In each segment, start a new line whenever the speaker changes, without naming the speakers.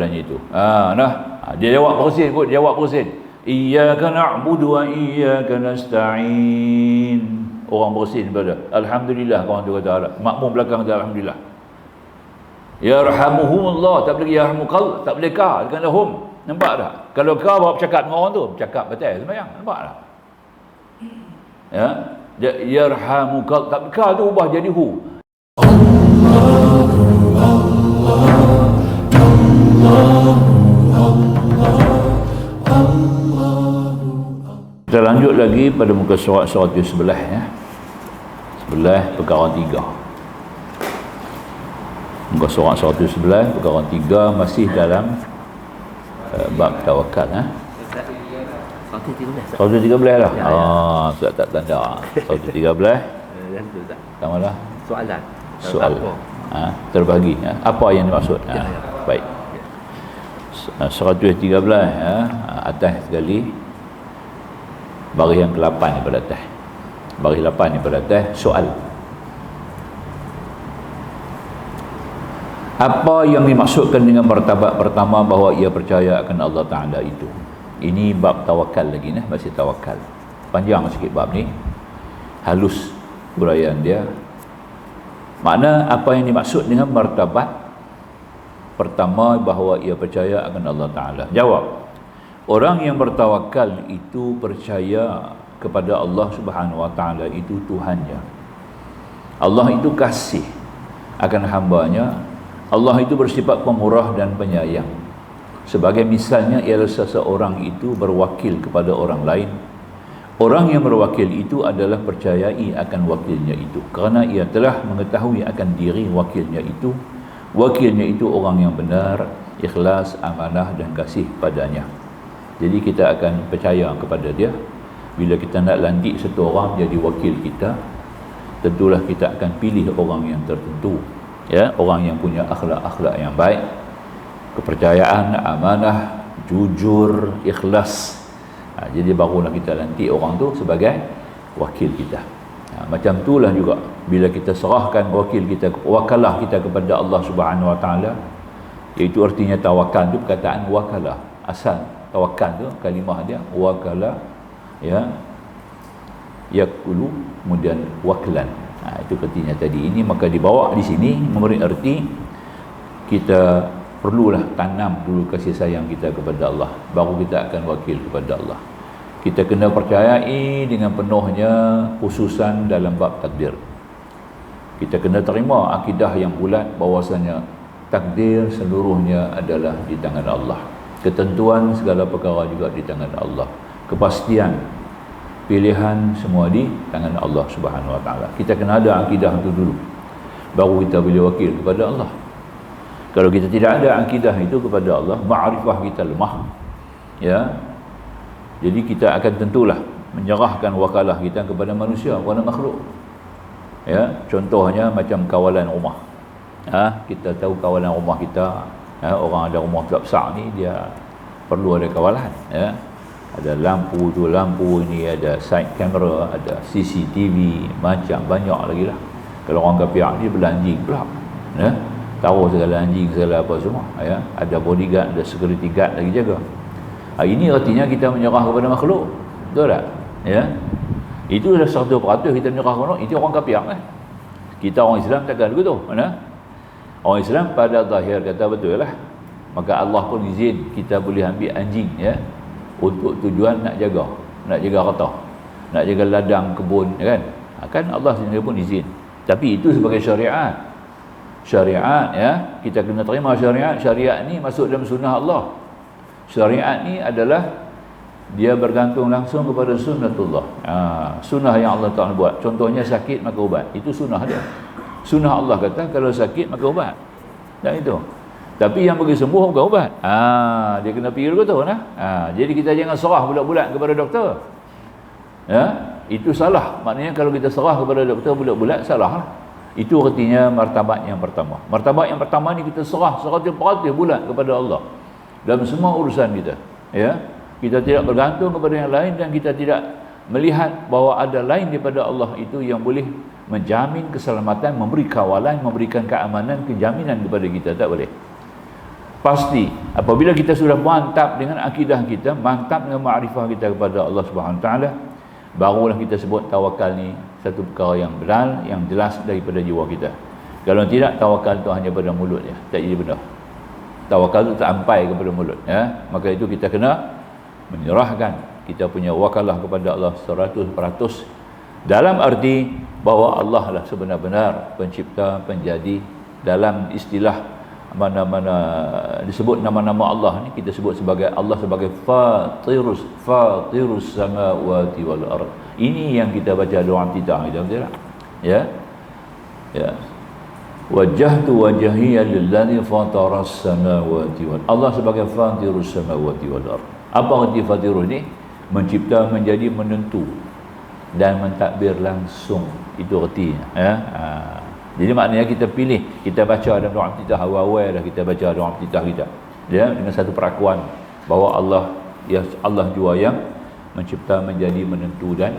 padanya itu. Dia jawab bersin kot, dia jawab bersin. Iyyaka na'budu wa iyyaka nasta'in. Orang bersin pada alhamdulillah, kawan tu kata, makmum belakang kata alhamdulillah. Yarhamuhumullah, tak boleh yarhamukal, tak boleh ka dengan lahum. Nampak tak? Kalau ka bawa bercakap dengan orang tu, bercakap betul sembahyang. Nampak tak? Ya, yarhamukal, tak ka tu ubah jadi hu. Kita lanjut lagi pada muka surat yang sebelah ya. Sebelah perkara 3. Muka surat 111 perkara 3 masih dalam bab tawakal 113 lah. Surat tak tanda. 113. Tamalah soal. Terbagi apa yang dimaksud? Baik. 113 atas sekali. Baris yang ke-8 daripada atas. Baris 8 daripada atas, soal. Apa yang dimaksudkan dengan martabat pertama bahawa ia percaya akan Allah Ta'ala itu? Ini bab tawakal lagi, masih tawakal. Panjang sikit bab ni. Halus uraian dia. Makna apa yang dimaksud dengan martabat pertama bahawa ia percaya akan Allah Ta'ala? Jawab. Orang yang bertawakal itu percaya kepada Allah Subhanahu Wa Ta'ala itu Tuhannya. Allah itu kasih akan hambanya. Allah itu bersifat pemurah dan penyayang. Sebagai misalnya ialah seseorang itu berwakil kepada orang lain. Orang yang berwakil itu adalah percayai akan wakilnya itu, kerana ia telah mengetahui akan diri wakilnya itu. Wakilnya itu orang yang benar, ikhlas, amanah dan kasih padanya. Jadi kita akan percaya kepada dia. Bila kita nak lantik satu orang jadi wakil kita, tentulah kita akan pilih orang yang tertentu, ya, orang yang punya akhlak-akhlak yang baik, kepercayaan, amanah, jujur, ikhlas. Jadi barulah kita lantik orang tu sebagai wakil kita. Macam itulah juga bila kita serahkan wakil kita, wakalah kita kepada Allah Subhanahu Wa Ta'ala, iaitu artinya tawakal tu perkataan wakalah. Asal tawakal tu kalimah dia wakala, ya, yakulu, kemudian waklan. Itu artinya tadi. Ini maka dibawa di sini memberi arti kita perlulah tanam dulu kasih sayang kita kepada Allah, baru kita akan wakil kepada Allah. Kita kena percayai dengan penuhnya khususan dalam bab takdir. Kita kena terima akidah yang bulat bahawasanya takdir seluruhnya adalah di tangan Allah. Ketentuan segala perkara juga di tangan Allah. Kepastian pilihan semua di tangan Allah Subhanahu Wa Ta'ala. Kita kena ada akidah itu dulu, baru kita boleh wakil kepada Allah. Kalau kita tidak ada akidah itu kepada Allah, ma'rifah kita lemah, ya, jadi kita akan tentulah menyerahkan wakalah kita kepada manusia, kepada makhluk, ya. Contohnya macam kawalan rumah. Kita tahu kawalan rumah kita, orang ada rumah besar ni dia perlu ada kawalan, ya. Ada lampu tu, lampu ni ada side camera, ada CCTV, macam banyak lagi lah. Kalau orang kafir ni belanjing pula, ya, tahu segala anjing, segala apa semua, ya. Ada bodyguard, ada security guard lagi jaga. Ini artinya kita menyerah kepada makhluk, betul tak? Ya, itu dah 100% kita menyerah kepada makhluk. Itu orang kafir kan? Kita orang Islam takkan begitu, mana? Orang Islam pada zahir kata betul lah. Maka Allah pun izin kita boleh ambil anjing, ya, untuk tujuan nak jaga harta, nak jaga ladang kebun, kan? Kan Allah sendiri pun izin. Tapi itu sebagai syariat, ya, kita kena terima syariat. Syariat ni masuk dalam sunnah Allah. Syariat ni adalah dia bergantung langsung kepada sunnatullah. Sunnah yang Allah Ta'ala buat. Contohnya sakit maka ubat, itu sunnah dia. Sunnah Allah kata kalau sakit maka ubat, dan itu. Tapi yang bagi sembuh bukan ubat. Dia kena fikir betul nah. Jadi kita jangan serah bulat-bulat kepada doktor. Ya, itu salah. Maknanya kalau kita serah kepada doktor bulat-bulat, salah lah. Itu artinya martabat yang pertama. Martabat yang pertama ni kita serah 100% bulat kepada Allah dalam semua urusan kita, ya. Kita tidak bergantung kepada yang lain dan kita tidak melihat bahawa ada lain daripada Allah itu yang boleh menjamin keselamatan, memberi kawalan, memberikan keamanan, kejaminan kepada kita. Tak boleh. Pasti apabila kita sudah mantap dengan akidah kita, mantap dengan makrifah kita kepada Allah Subhanahu Wa Taala, barulah kita sebut tawakal ni satu perkara yang benar, yang jelas daripada jiwa kita. Kalau tidak, tawakal tu hanya pada mulut ya, tak jadi benar. Tawakal tu tak sampai kepada mulut ya. Maka itu kita kena menyerahkan kita punya wakalah kepada Allah 100%, dalam arti bahawa Allah lah sebenar-benar pencipta, penjadi. Dalam istilah mana-mana disebut nama-nama Allah ni, kita sebut sebagai Allah sebagai fatirus samawati wal ard. Ini yang kita baca doa iftitah kita, betul tak? Ya. Ya. Wajjahtu wajhiya lillazi fataras samawati wal ard. Allah sebagai fatirus samawati wal ard. Apa arti fatirus ni? Mencipta, menjadi, menentu dan mentadbir langsung. Itu artinya ya. Jadi maknanya kita pilih, kita baca dalam doa iftitah awal-awal dah kita baca doa iftitah kita ya, dengan satu perakuan bahawa Allah ya, Allah jua yang mencipta, menjadi, menentu dan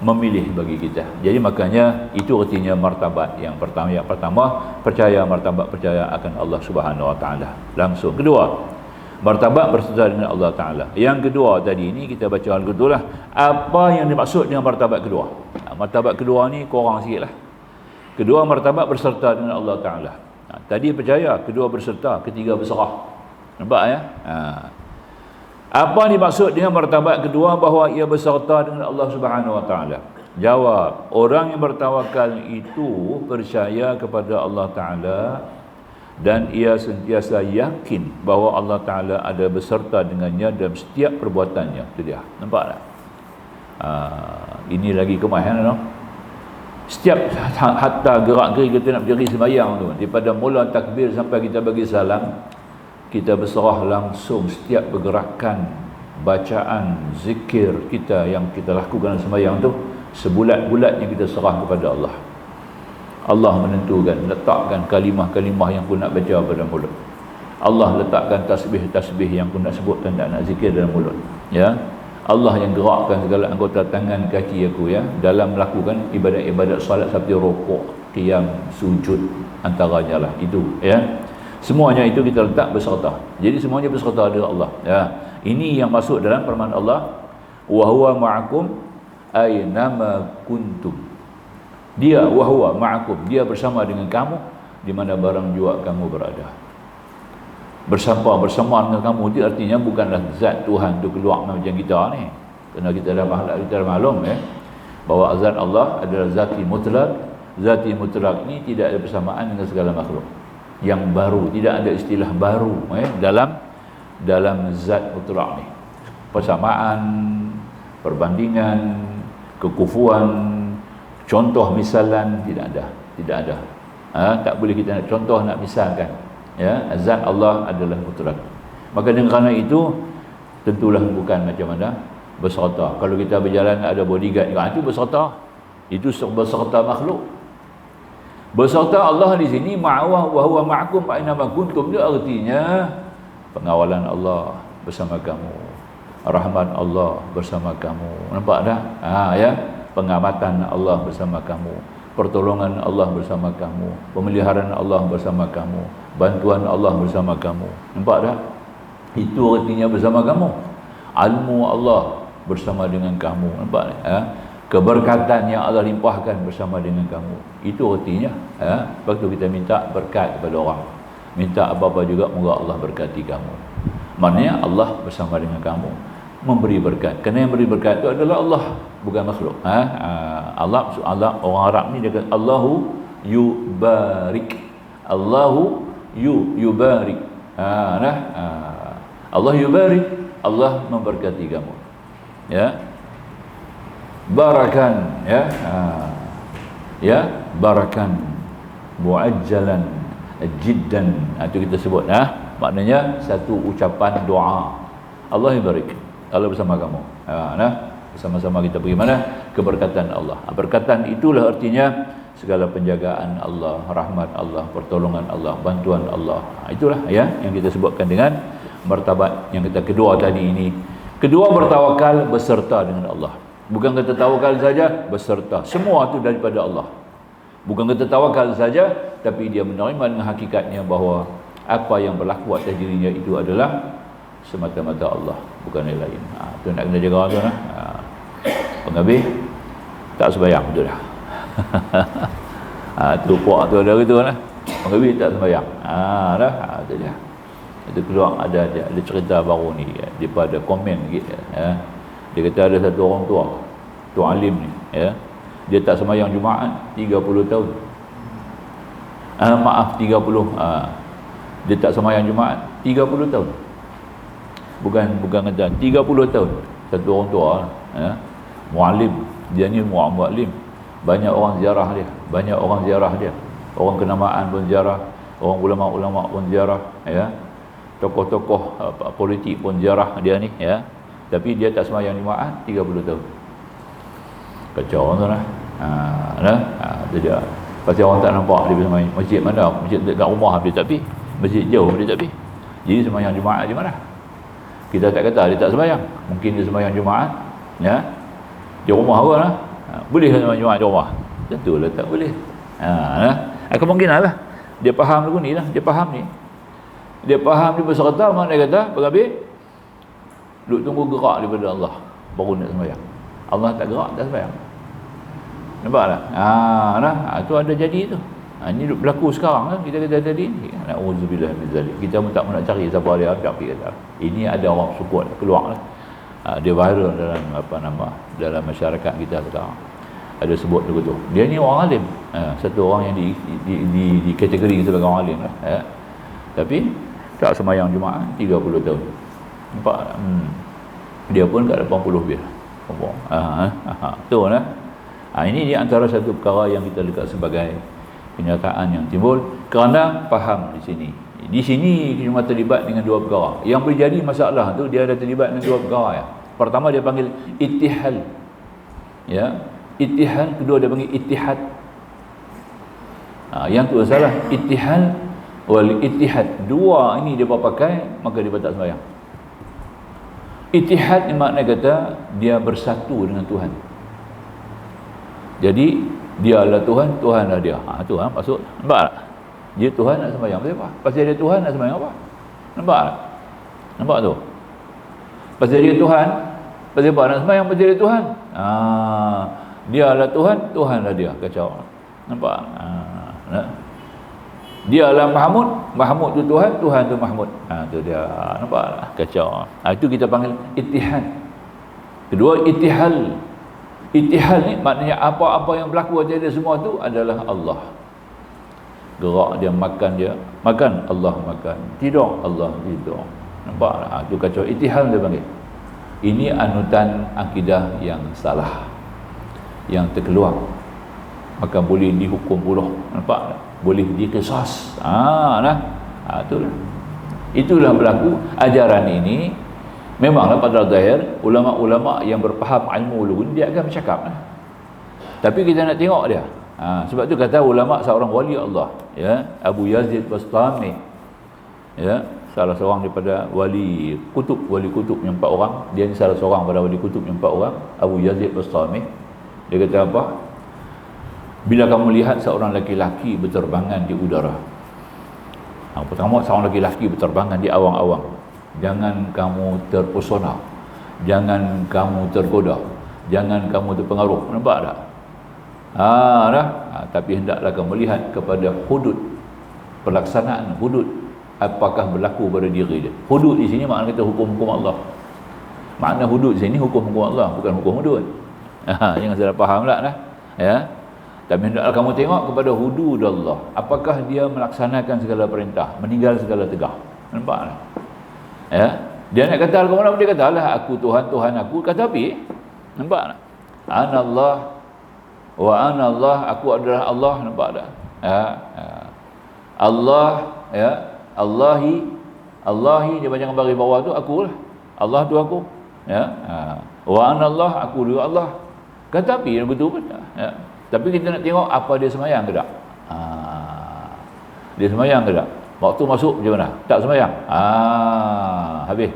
memilih bagi kita. Jadi makanya itu artinya martabat yang pertama. Yang pertama, percaya, martabat percaya akan Allah Subhanahu Wa Taala langsung. Kedua, martabat berserta dengan Allah Taala. Yang kedua tadi ini kita baca betul lah, apa yang dimaksud dengan martabat kedua. Martabat kedua ni kurang sikit lah. Kedua, martabat berserta dengan Allah Ta'ala. Tadi percaya, kedua berserta, ketiga berserah. Nampak ya? Apa dimaksud dengan martabat kedua bahawa ia berserta dengan Allah Subhanahu Wa Ta'ala? Jawab, orang yang bertawakal itu percaya kepada Allah Ta'ala dan ia sentiasa yakin bahawa Allah Ta'ala ada berserta dengannya dalam setiap perbuatannya. Itu dia. Nampak tak? Ini lagi kemahiran, no? Setiap hatta gerak-gerik kita nak berdiri sembahyang tu, daripada mula takbir sampai kita bagi salam, kita berserah langsung setiap pergerakan, bacaan, zikir kita yang kita lakukan dalam sembahyang tu, sebulat-bulatnya kita serah kepada Allah. Allah menentukan, letakkan kalimah-kalimah yang aku nak baca pada mulut. Allah letakkan tasbih-tasbih yang aku nak sebut dan nak zikir dalam mulut. Ya. Allah yang gerakkan segala anggota tangan kaki aku ya dalam melakukan ibadat-ibadat solat seperti rukuk, qiyam, sujud, antaranya lah itu ya. Semuanya itu kita letak berserta. Jadi semuanya berserta dengan Allah ya. Ini yang masuk dalam firman Allah, wa huwa ma'akum aynama kuntum. Dia wa huwa ma'akum, dia bersama dengan kamu di mana barang jua kamu berada. Bersama dengan kamu itu artinya bukanlah zat Tuhan tu keluar macam kita ni. Kerana kita dah maklum ya bahawa zat Allah adalah zati mutlak. Zati mutlak ini tidak ada persamaan dengan segala makhluk. Yang baru, tidak ada istilah baru dalam zat mutlak ni. Persamaan, perbandingan, kekufuan, contoh misalan tidak ada. Tak boleh kita nak contoh, nak misalkan. Ya, zat Allah adalah mutlak. Maka dengan kerana itu tentulah bukan macam mana berserta. Kalau kita berjalan ada bodyguard, itu berserta. Itu berserta makhluk. Berserta Allah di sini ma'awah wa huwa ma'akum aina ma kuntum, dia artinya pengawalan Allah bersama kamu. Rahmat Allah bersama kamu. Nampak tak? Ya, pengamatan Allah bersama kamu. Pertolongan Allah bersama kamu, pemeliharaan Allah bersama kamu, bantuan Allah bersama kamu. Nampak tak? Itu artinya bersama kamu. Ilmu Allah bersama dengan kamu. Nampak tak? Keberkatan yang Allah limpahkan bersama dengan kamu. Itu artinya. Lepas tu kita minta berkat kepada orang. Minta apa-apa juga, moga Allah berkati kamu. Maknanya Allah bersama dengan kamu, memberi berkat. Kerana yang beri berkat itu adalah Allah, bukan makhluk. Allah, orang Arab ni dia kata Allahu yubarik. Allahu yubarik. Allah yubarik, Allah memberkati kamu. Ya. Barakan ya. Ya, barakan muajjalan jiddan. Itu kita sebut maknanya satu ucapan doa. Allah yubarik. Allah bersama kamu. Bersama-sama kita pergi mana? Keberkatan Allah. Berkatan itulah artinya segala penjagaan Allah, rahmat Allah, pertolongan Allah, bantuan Allah. Itulah ya yang kita sebutkan dengan martabat yang kita kedua tadi ini. Kedua, bertawakal beserta dengan Allah. Bukan kata tawakal saja, beserta. Semua itu daripada Allah. Bukan kata tawakal saja, tapi dia menerima dengan hakikatnya bahawa apa yang berlaku atas dirinya itu adalah semata-mata Allah, bukan yang lain. Tu nak kena jaga tu lah. Penghabis tak sembahyang betul dah. Tu puak tu ada gitu lah. Penghabis tak sembahyang. Dah, tu dia. Itu keluar ada cerita baru ni daripada komen gitu. Dia kata ada satu orang tua, tu alim ni, dia tak sembahyang Jumaat 30 tahun. 30. Dia tak sembahyang Jumaat 30 tahun. Bukan kata 30 tahun. Satu orang tua, muallim. Dia ni muallim. Banyak orang ziarah dia. Orang kenamaan pun ziarah, orang ulama-ulama pun ziarah, tokoh-tokoh politik pun ziarah dia ni, tapi dia tak sembahyang Jumaat 30 tahun. Kacau tu lah. Itu dia. Pasti orang tak nampak dia sembahyang masjid mana, masjid dekat rumah dia tak pergi, masjid jauh dia tak pergi. Jadi sembahyang Jumaat di mana? Kita tak kata dia tak sembahyang. Mungkin dia sembahyang Jumaat di rumah orang lah. Boleh kan sembahyang Jumaat di rumah? Tentulah tak boleh. Kemungkinan lah dia faham lagu ni lah. Dia faham ni berserta. Mana dia kata berhabis duk tunggu gerak daripada Allah baru nak sembahyang. Allah tak gerak, tak sembahyang. Nampak tak? Tu ada jadi tu. Ini berlaku sekarang kan. Kita kata tadi na'udzubillah min zalik. Kita pun tak nak cari siapa dia tapi kata ini ada orang sukut keluar lah. Dia viral dalam masyarakat kita sekarang. Ada sebut begitu. Dia ni orang alim. Satu orang yang di kategori sebagai orang alim lah. Tapi tak sembahyang Jumaat 30 tahun. Nampak? Dia pun kat 80 lebih. Tu lah. Ini di antara satu perkara yang kita lihat sebagai kenyataan yang timbul kerana faham di sini. Di sini cuma terlibat dengan dua perkara. Yang berjadi masalah tu dia ada terlibat dengan dua perkara ya. Pertama dia panggil ittihal. Ittihal, kedua dia panggil ittihad. Yang tu salah, ittihal wal ittihad. Dua ini dia pakai maka dia tak sembahyang. Ittihad makna kata dia bersatu dengan Tuhan. Jadi dia adalah Tuhan, Tuhan adalah dia. Tu maksud. Nampak tak? Dia Tuhan nak sembahyang. Pasal apa? Pasal dia Tuhan nak sembahyang apa? Nampak tak? Nampak tu? Pasal dia Tuhan. Pasal apa nak sembahyang? Pasal dia Tuhan. Dia adalah Tuhan, Tuhan adalah dia. Kacau. Nampak? Dia adalah Mahmud, Mahmud tu Tuhan, Tuhan tu Mahmud. Tu dia. Nampak tak? Kacau. Itu kita panggil ittihad. Kedua, ittihal. Ittihal ni maknanya apa-apa yang berlaku aja dia semua tu adalah Allah. Gerak dia makan Allah makan, tidur Allah tidur. Nampak tak? Tu kacau. Ittihal dia panggil. Ini anutan akidah yang salah, yang terkeluar, maka boleh dihukum puluh. Nampak tak? Boleh dikisas. Itulah. Itulah berlaku ajaran ini. Memanglah pada zahir ulama-ulama yang berfaham ilmu ulum dia akan bercakap. Tapi kita nak tengok dia. Sebab tu kata ulama seorang wali Allah, Abu Yazid Bastami, salah seorang daripada wali kutub yang 4 orang. Dia ni salah seorang pada wali kutub yang 4 orang, Abu Yazid Bastami. Dia kata apa? Bila kamu lihat seorang lelaki berterbangan di udara. Pertama seorang lelaki berterbangan di awang-awang. Jangan kamu terpesona, jangan kamu tergoda, jangan kamu terpengaruh. Nampak tak? Tapi hendaklah kamu melihat kepada hudud, pelaksanaan hudud, apakah berlaku pada diri dia. Hudud di sini makna kata hukum-hukum Allah. Makna hudud di sini hukum-hukum Allah, bukan hukum hudud. Jangan salah faham lah. Tapi hendaklah kamu tengok kepada hudud Allah. Apakah dia melaksanakan segala perintah, meninggal segala tegah. Nampak tak? Dia nak kata kepada dia kata lah aku Tuhan, Tuhan aku. Kata api. Nampak tak? Anallah wa anallah, aku adalah Allah. Nampak tak? Allah, Allahi dia baca gambar bawah tu aku lah. Allah tu aku. Wa anallah, aku juga Allah. Kata api betul pun. Tapi kita nak tengok apa dia sembahyang ke tak? Dia sembahyang ke tak? Waktu masuk macam mana? Tak sembahyang. Habis.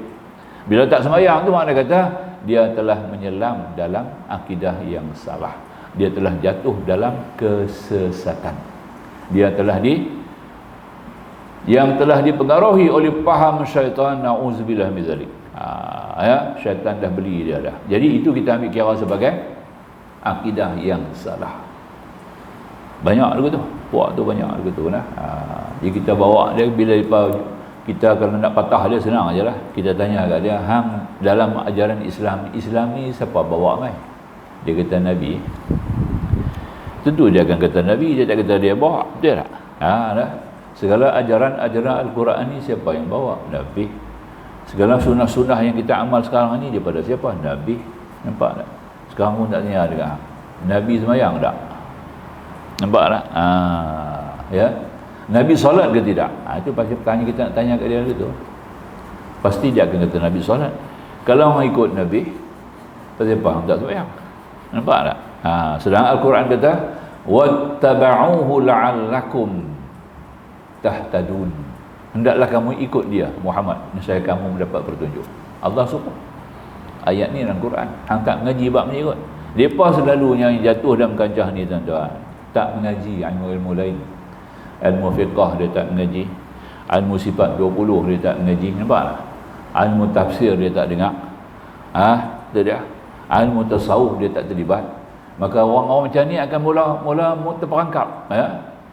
Bila tak sembahyang tu makna kata dia telah menyelam dalam akidah yang salah. Dia telah jatuh dalam kesesatan. Dia telah yang telah dipengaruhi oleh faham syaitan, na'udzubillah min zalik. Ya, syaitan dah beli dia dah. Jadi itu kita ambil kira sebagai akidah yang salah. Banyak lagu tu. Puak tu banyak lagu tu lah. Jadi kita bawa dia, bila kita kalau nak patah dia senang aja lah. Kita tanya kat dia, hang dalam ajaran Islam ni siapa bawa mai? Dia kata Nabi. Tentu dia akan kata Nabi, dia tak kata dia bawa. Betul tak? Dah. Segala ajaran Al-Quran ni siapa yang bawa? Nabi. Segala sunnah-sunnah yang kita amal sekarang ni daripada siapa? Nabi. Nampak tak? Sekarang pun tak tanya dekat Nabi sembahyang tak? Nampak tak? Ya. Nabi solat ke tidak? Itu pasti tanya, kita nak tanya kat dia gitu. Pasti dia akan kata Nabi solat. Kalau orang ikut Nabi, pasti faham tak sembahyang. Nampak tak? Sedangkan Al-Quran kata wattaba'uhu la'allakum tahtadun. Hendaklah kamu ikut dia Muhammad, nescaya kamu mendapat petunjuk. Allah suka. Ayat ni dalam Quran. Hang tak mengaji bab ni kot. Depa selalunya yang jatuh dalam kancah ni tuan-tuan, tak mengaji ilmu lain. Ilmu fiqh dia tak mengaji, ilmu sifat 20 dia tak mengaji. Nampak tak? Ilmu tafsir dia tak dengar. Itu dia. Ilmu tasawuf dia tak terlibat. Maka orang-orang macam ni akan mula terperangkap.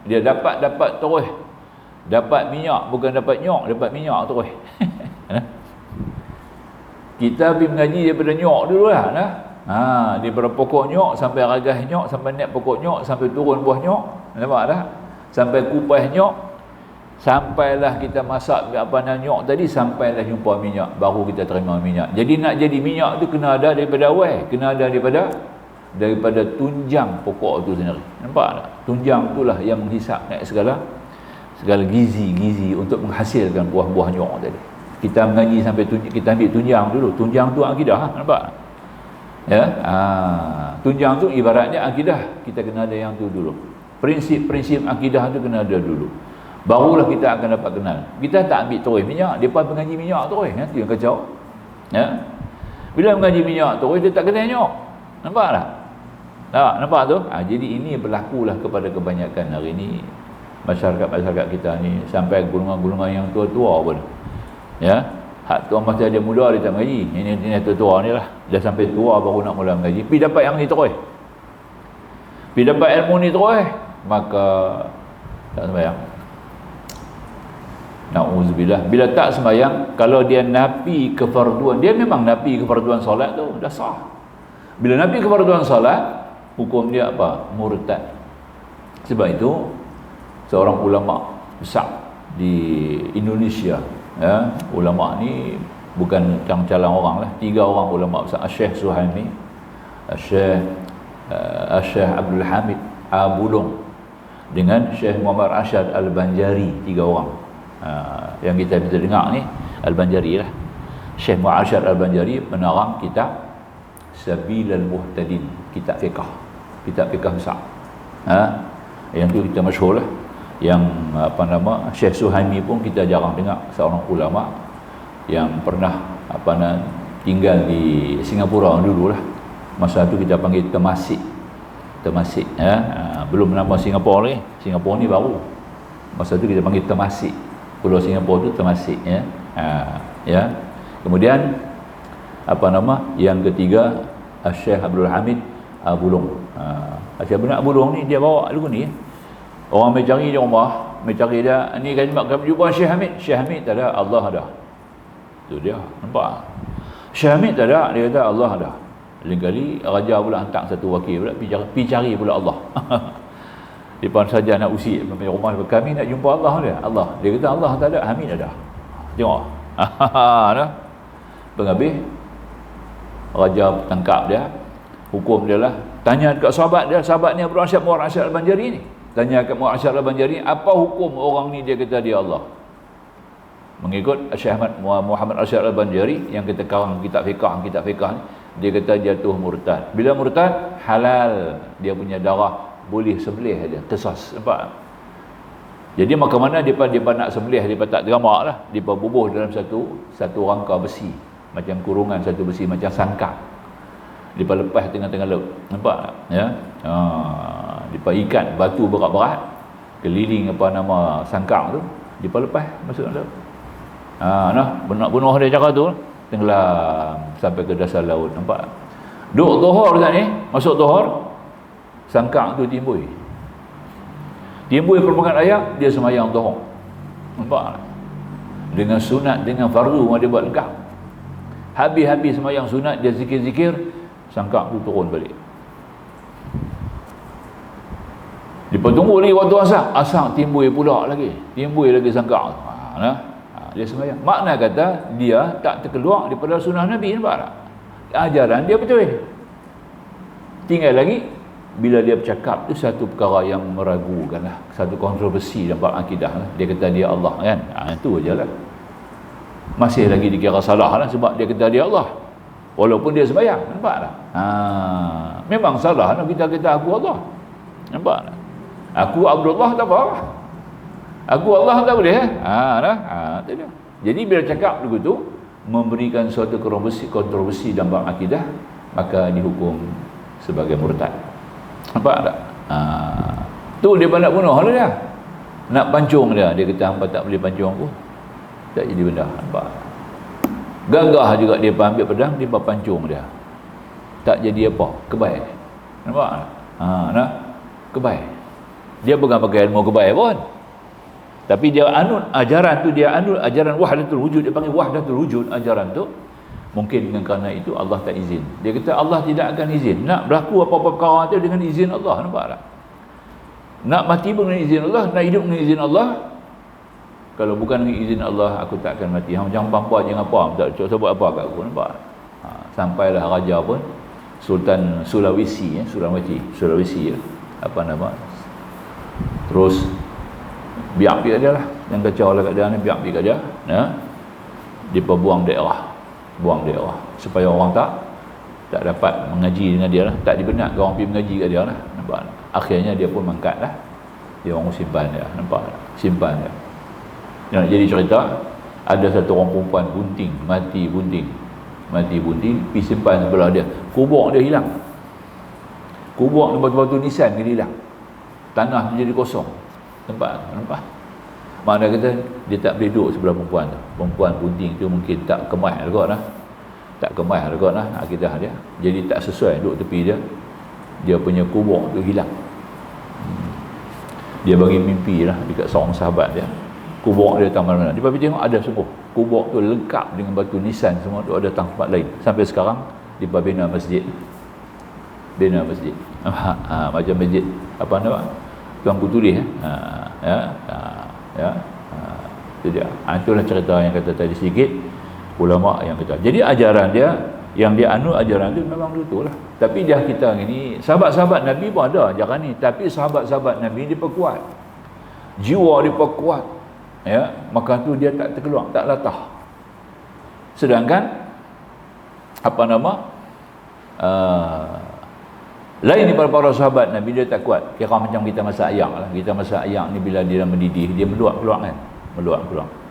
Dia dapat terus. Dapat minyak, bukan dapat nyok, dapat minyak terus. Kita pergi mengaji daripada nyok dulu lah. Daripada pokok nyok sampai ragas nyok, sampai naik pokok nyok, sampai turun buah nyok. Nampak tak? Sampai kupas nyok, sampailah kita masak apa nyok tadi, sampailah jumpa minyak, baru kita terima minyak. Jadi nak jadi minyak tu kena ada daripada awal, kena ada daripada tunjang pokok tu sendiri. Nampak tak? Tunjang itulah yang menghisap naik segala gizi untuk menghasilkan buah-buah nyok tadi. Kita mengaji sampai kita ambil tunjang dulu. Tunjang tu akidah, nampak? Ya. Tunjang tu ibaratnya akidah. Kita kena ada yang tu dulu. Prinsip-prinsip akidah tu kena ada dulu. Barulah kita akan dapat kenal. Kita tak ambil terus minyak, depa mengaji minyak terus, nanti yang kacau. Ya. Bila mengaji minyak terus dia tak kenal nyok. Nampak tak? Nampak tu? Jadi ini berlakulah kepada kebanyakan hari ni masyarakat kita ni, sampai golongan-golongan yang tua-tua pun. Ya. Hak tua masa dia muda dia tak mengaji. Ini tua-tua ni lah. Dah sampai tua baru nak mula mengaji. Pergi dapat yang ni terus. Pergi dapat ilmu ni terus, maka tak sembahyang. Na'udzubillah. Bila tak sembahyang, kalau dia nafi kefarduan, dia memang nafi kefarduan solat tu, dah sah. Bila nafi kefarduan solat, hukum dia apa? Murtad. Sebab itu seorang ulama besar di Indonesia, ya, ulama ni bukan calang-calang orang lah, 3 orang ulama besar, Syekh Suhaimi, Syekh Abdul Hamid Abulong dengan Syekh Muhammad Arsyad Al-Banjari, 3 orang. Yang kita bisa dengar ni Al-Banjari lah. Syekh Muhammad Arsyad Al-Banjari penarang kitab Sabilal Muhtadin, kitab fiqh besar. Yang tu kita masyhur lah. Yang Syekh Suhaimi pun kita jarang dengar, seorang ulama yang pernah tinggal di Singapura dulu lah. Masa tu kita panggil Temasek, ya. Belum nama Singapura ni. Singapura ni baru. Masa tu kita panggil Temasek. Pulau Singapura tu Temasek, ya. Ya. Kemudian yang ketiga Syekh Abdul Hamid Abulong. Syekh Abulong ni dia bawa lagu ni, orang mai cari dia rumah, mai cari dia, ni kan kami jumpa Syekh Hamid. Syekh Hamid tak ada, Allah ada. Tu dia, nampak? Syekh Hamid tak ada, dia kata Allah ada. Lain kali raja pula hantar satu wakil pula pergi cari pula Allah. Depan saja nak usik sampai rumah, kami nak jumpa Allah dia. Allah. Dia kata Allah tak ada, Hamid ada. Tengok. Ada. Penghabis raja tangkap dia. Hukum dia lah. Tanya dekat sahabat dia, sahabat ni Abdul Arsyad Muhammad Arsyad Al-Banjari ni. Tanya kat Muhammad Arsyad Al-Banjari, apa hukum orang ni dia kata dia Allah? Mengikut Syekh Muhammad Arsyad Al-Banjari yang kita karang kitab fiqh ni, dia kata jatuh murtad. Bila murtad, halal dia punya darah, boleh sembelih dia, qisas. Nampak? Jadi maka mana depa nak sembelih, depa tak teramak lah. Depa bubuh dalam satu rangka besi, macam kurungan satu besi, macam sangkar. Depa lepas tengah-tengah laut. Nampak tak? Ya. Depa ikat batu berat-berat keliling sangkar tu. Dia lepas masuk dalam. Nak bunuh dia cakap tu, tenggelam sampai ke dasar laut. Nampak? Duk zuhur kat ni, masuk zuhur, sangkak tu timbul. Timbul permukaan air, dia semayang zuhur. Nampak? Dengan sunat, dengan fardu dia buat lengkap. Habis-habis semayang sunat, dia zikir-zikir, sangkak tu turun balik. Lepas tunggu lagi waktu asar timbul pula lagi. Timbul lagi sangkak. Dia semayang. Makna kata dia tak terkeluar daripada sunnah Nabi, nampak tak? Ajaran dia betul. Tinggal lagi bila dia bercakap tu satu perkara yang meragukan lah, satu kontroversi dalam akidah lah. Dia kata dia Allah kan. Itu aja lah. Masih lagi dikira salah lah sebab dia kata dia Allah. Walaupun dia sembahyang, nampak tak? Memang salah lah kita kata aku Allah. Nampak tak? Aku Abdullah tak apa. Aku Allah tak boleh tu dia. Jadi bila cakap begitu memberikan suatu kontroversi dalam bab akidah, maka dihukum sebagai murtad. Nampak tak? Tu dia nak bunuh dia. Nak pancung dia. Dia kata hangpa tak boleh pancung aku. Tak jadi benda. Nampak? Gagah juga dia ambil pedang, dia pancung dia. Tak jadi apa? Kebaik. Nampak tak? Kebaik. Dia bukan pakai ilmu kebaik pun. Tapi dia anut ajaran tu, dia anut ajaran wahdatul wujud, dia panggil wahdatul wujud ajaran tu. Mungkin dengan kerana itu Allah tak izin. Dia kata Allah tidak akan izin. Nak berlaku apa-apa perkara tu dengan izin Allah, nampak tak? Nak mati pun dengan izin Allah, nak hidup dengan izin Allah. Kalau bukan dengan izin Allah, aku tak akan mati. Hang jangan pampa jangan apa, tak cuba buat apa kat aku, nampak? Sampailah raja pun Sultan Sulawesi, Sulawesi apa nama? Terus biar dia lah, yang kacau lah kat dia ni, biar kat dia, dia buang daerah supaya orang tak dapat mengaji dengan dia lah, tak dibenarkan orang pergi mengaji kat dia lah, nampak? Akhirnya dia pun mangkat lah, dia orang simpan dia, nampak? Simpan dia. Yang jadi cerita, ada satu orang perempuan bunting, mati bunting, pergi simpan sebelah dia, kubur dia hilang, kubur batu-batu nisan dia hilang, tanah menjadi kosong. Nampak? Mana kata dia tak boleh duduk sebelah perempuan tu. Perempuan bunting tu mungkin tak kemah juga lah akidah dia. Jadi tak sesuai duduk tepi dia. Dia punya kubur tu hilang. Dia bagi mimpi lah dekat seorang sahabat dia. Kubur dia tak mana-mana. Dia pergi tengok ada sungguh. Kubur tu lengkap dengan batu nisan semua tu, ada tempat lain. Sampai sekarang dia bina masjid. Macam masjid apa nama? Tuan Kutulis itu dia. Itulah cerita yang kata tadi sedikit ulama yang kata. Jadi ajaran dia yang dia anut ajaran tu memang betul lah. Tapi dah kita ni sahabat-sahabat Nabi pun ada ajaran ni, tapi sahabat-sahabat Nabi dia perkuat. Jiwa dia perkuat. Maka tu dia tak terkeluar, tak latah. Sedangkan apa nama? Lain daripada para sahabat Nabi, dia tak kuat. Kira macam kita masak ayak lah. Kita masak ayak ni bila dia dah mendidih, dia meluap keluar kan. Meluap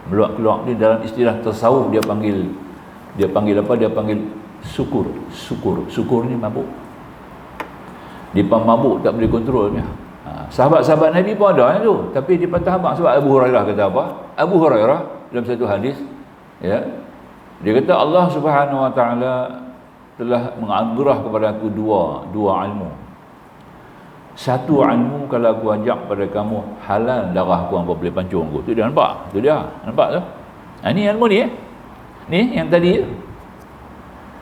keluar ni dalam istilah tasawuf dia panggil apa? Dia panggil syukur. Syukur ni mabuk. Dia mabuk tak boleh kontrol dia. Sahabat-sahabat Nabi pun ada yang tu, tapi dia patah habaq sebab Abu Hurairah kata apa? Abu Hurairah dalam satu hadis, dia kata Allah Subhanahu Wa Taala telah menganugerah kepada aku dua ilmu. Satu ilmu kalau aku ajak pada kamu halal darah aku, hangpa boleh pancung aku. Tu dia nampak? Tu dia. Nampak tu? Ni ilmu ni Ni yang tadi.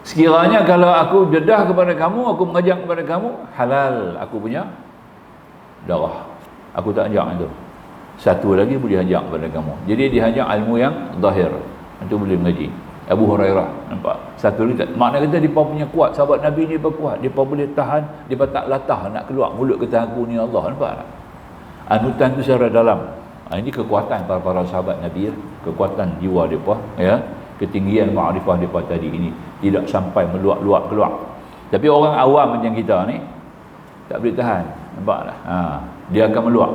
Sekiranya kalau aku dedah kepada kamu, aku mengajak kepada kamu halal aku punya darah. Aku tak ajak itu. Satu lagi boleh ajak kepada kamu. Jadi dia ajak ilmu yang zahir. Itu boleh mengaji. Abu Hurairah, nampak? Satu lagi tak. Makna kata dia punya kuat, sahabat Nabi ni berkuat, dia boleh tahan, dia tak latah nak keluar mulut kata aku ni Allah, nampak tak? Anutan tu secara dalam. Ini kekuatan para sahabat Nabi, kekuatan jiwa depa, ketinggian makrifah depa tadi ini tidak sampai meluap-luap keluar. Tapi orang awam macam kita ni tak boleh tahan, nampak tak? Dia akan meluap.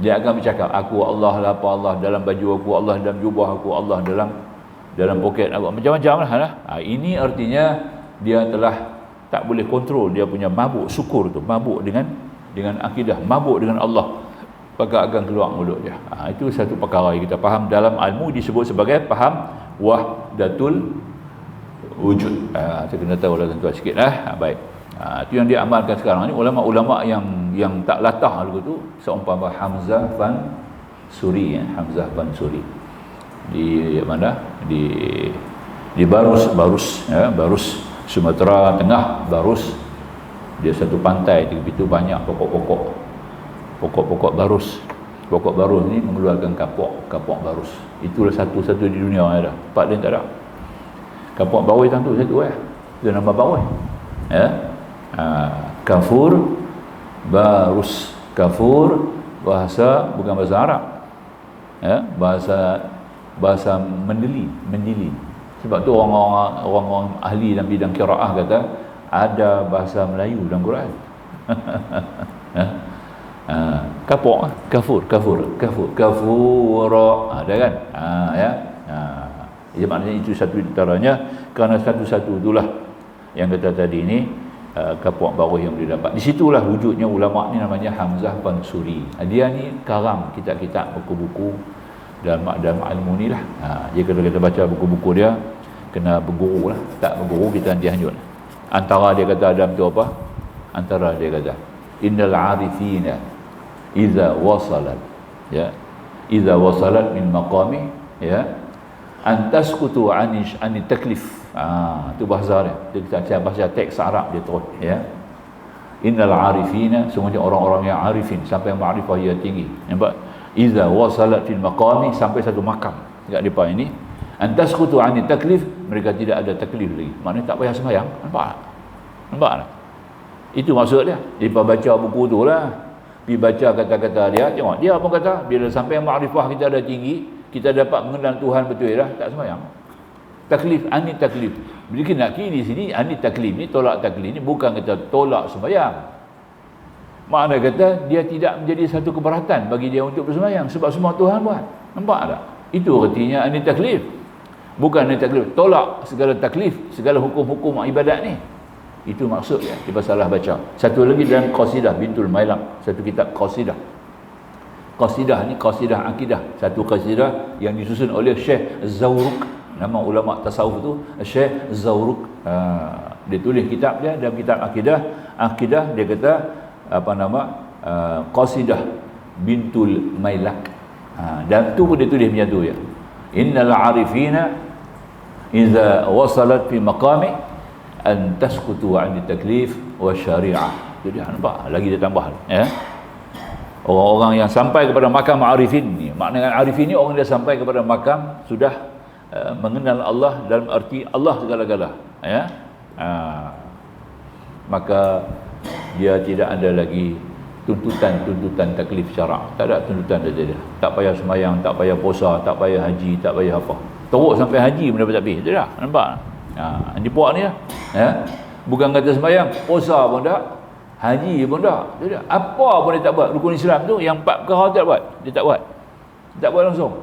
Dia akan bercakap, aku Allah lah, apa Allah dalam baju aku, Allah dalam jubah aku, Allah dalam poket aku, macam-macam lah. Ini artinya dia telah tak boleh kontrol dia punya mabuk syukur tu, mabuk dengan akidah, mabuk dengan Allah. Pakai akan keluar mulut dia. Itu satu perkara yang kita faham dalam ilmu disebut sebagai faham wahdatul wujud. Kita kena tahu lah tuan-tuan sikit lah. Baik. Itu yang diamalkan sekarang ni ulama-ulama yang tak latah dulu tu, seumpama Hamzah bin Suri, Hamzah bin Suri di mana, di Barus Barus Sumatera Tengah. Barus dia satu pantai, di situ banyak pokok barus. Pokok barus ni mengeluarkan kapok barus. Itulah satu-satu di dunia yang ada. Tempat lain tak ada. Kapok barus tu satu dia nama barus. Kafur barus. Kafur bahasa, bukan bahasa Arab. Bahasa mendili. Sebab tu orang ahli dalam bidang qiraah kata ada bahasa Melayu dalam Quran. Kapok, kafura, ada kan? Ya, maknanya itu satu antaranya, kerana satu-satu itulah yang kata tadi ni, kapok baru yang boleh dapat. Di situlah wujudnya ulama ni, namanya Hamzah bin Suri. Dia ni karang kitab-kitab, buku-buku dalam ilmu ni lah. Dia kalau kita baca buku-buku dia, kena berguru lah. Tak berguru kita nanti hanyut. Antara dia kata Adam tu apa? Antara dia kata innal arifina idza wasalat, idza wasalat min maqami, antaskutu ani taklif. Tu bahasa dia. Kita baca teks Arab dia terus, innal arifina, semuanya orang-orang yang arifin, sampai ma'rifah yang tinggi. Nampak? Idza wasalat fil maqami, sampai satu makam dekat depan ini, antaskutu ani taklif, mereka tidak ada taklif lagi. Maknanya tak payah sembahyang. Nampak tak? Itu maksud dia. Dia baca buku tu lah, pergi baca kata-kata dia, tengok dia apa kata. Bila sampai makrifah kita ada tinggi, kita dapat mengenal Tuhan betul lah, tak sembahyang. Taklif, ani taklif. Bila kita nak kini di sini, ani taklif ni, tolak taklif ni bukan kata tolak sembahyang. Makna kata dia tidak menjadi satu keberatan bagi dia untuk bersembahyang, sebab semua Tuhan buat. Nampak tak? Itu artinya ani taklif. Bukan ani taklif, tolak segala taklif, segala hukum-hukum ibadat ni. Itu maksud dia. Dia salah baca. Satu lagi dalam Qasidah Bintul Mailaq, satu kitab Qasidah. Qasidah ni qasidah akidah. Satu qasidah yang disusun oleh Syekh Zawruq. Nama ulama tasawuf tu Syekh Zawruq. Dia tulis kitab dia dalam kitab akidah. Akidah dia kata apa nama? Qasidah Bintul Mailaq. Dan tu pun dia tulis macam tu ya. Innal arifina idza wasalat fi maqami an taskutu 'an taklif wa syari'ah. Itu dia, nampak lagi dia tambah orang-orang yang sampai kepada makam arifin ni. Maknanya arifin ni orang dia sampai kepada makam sudah mengenal Allah dalam arti Allah segala-gala, maka dia tidak ada lagi tuntutan taklif syarak. Tak ada tuntutan dia. Tak payah sembahyang, tak payah puasa, tak payah haji, tak payah apa. Teruk sampai haji benda tak habis. Itu dah, nampak? Ini puak ni lah. Bukan kata sembahyang, puasa pun tak, haji pun tak. Itu dah. Apa pun dia tak buat. Rukun Islam tu yang 4 perkara tak buat. Dia tak buat. Tak buat langsung.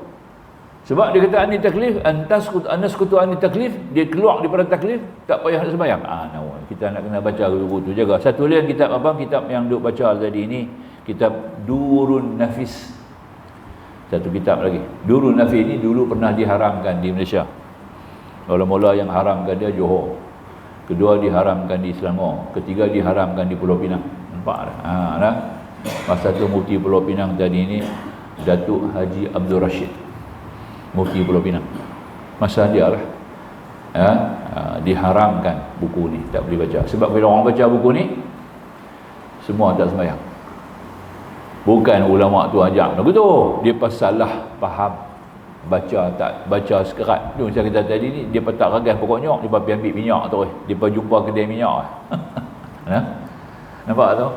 Sebab dia kata ani taklif, anaskutu ani taklif, dia keluar daripada taklif, tak payah nak sembahyang. Kita nak kena baca buku tu, jaga. Satu lagi kitab apa? Kitab yang duk baca tadi ini, kitab Durun Nafis. Satu kitab lagi. Durun Nafis ini dulu pernah diharamkan di Malaysia. Mula-mula yang haramkan dia Johor. Kedua diharamkan di Selangor. Ketiga diharamkan di Pulau Pinang. Nampak dah? Masa tu Mufti Pulau Pinang tadi ini Datuk Haji Abdul Rashid, Mufti Pulau Pinang. Masa dia lah diharamkan buku ni, tak boleh baca. Sebab bila orang baca buku ni, semua tak sembahyang. Bukan ulama tu ajak begitu, dia salah faham. Baca tak baca sekerat tu, macam kita tadi ni, dia tak ragas pokok nyok, dia pergi ambil minyak terus, dia pergi jumpa kedai minyak. Nampak tu?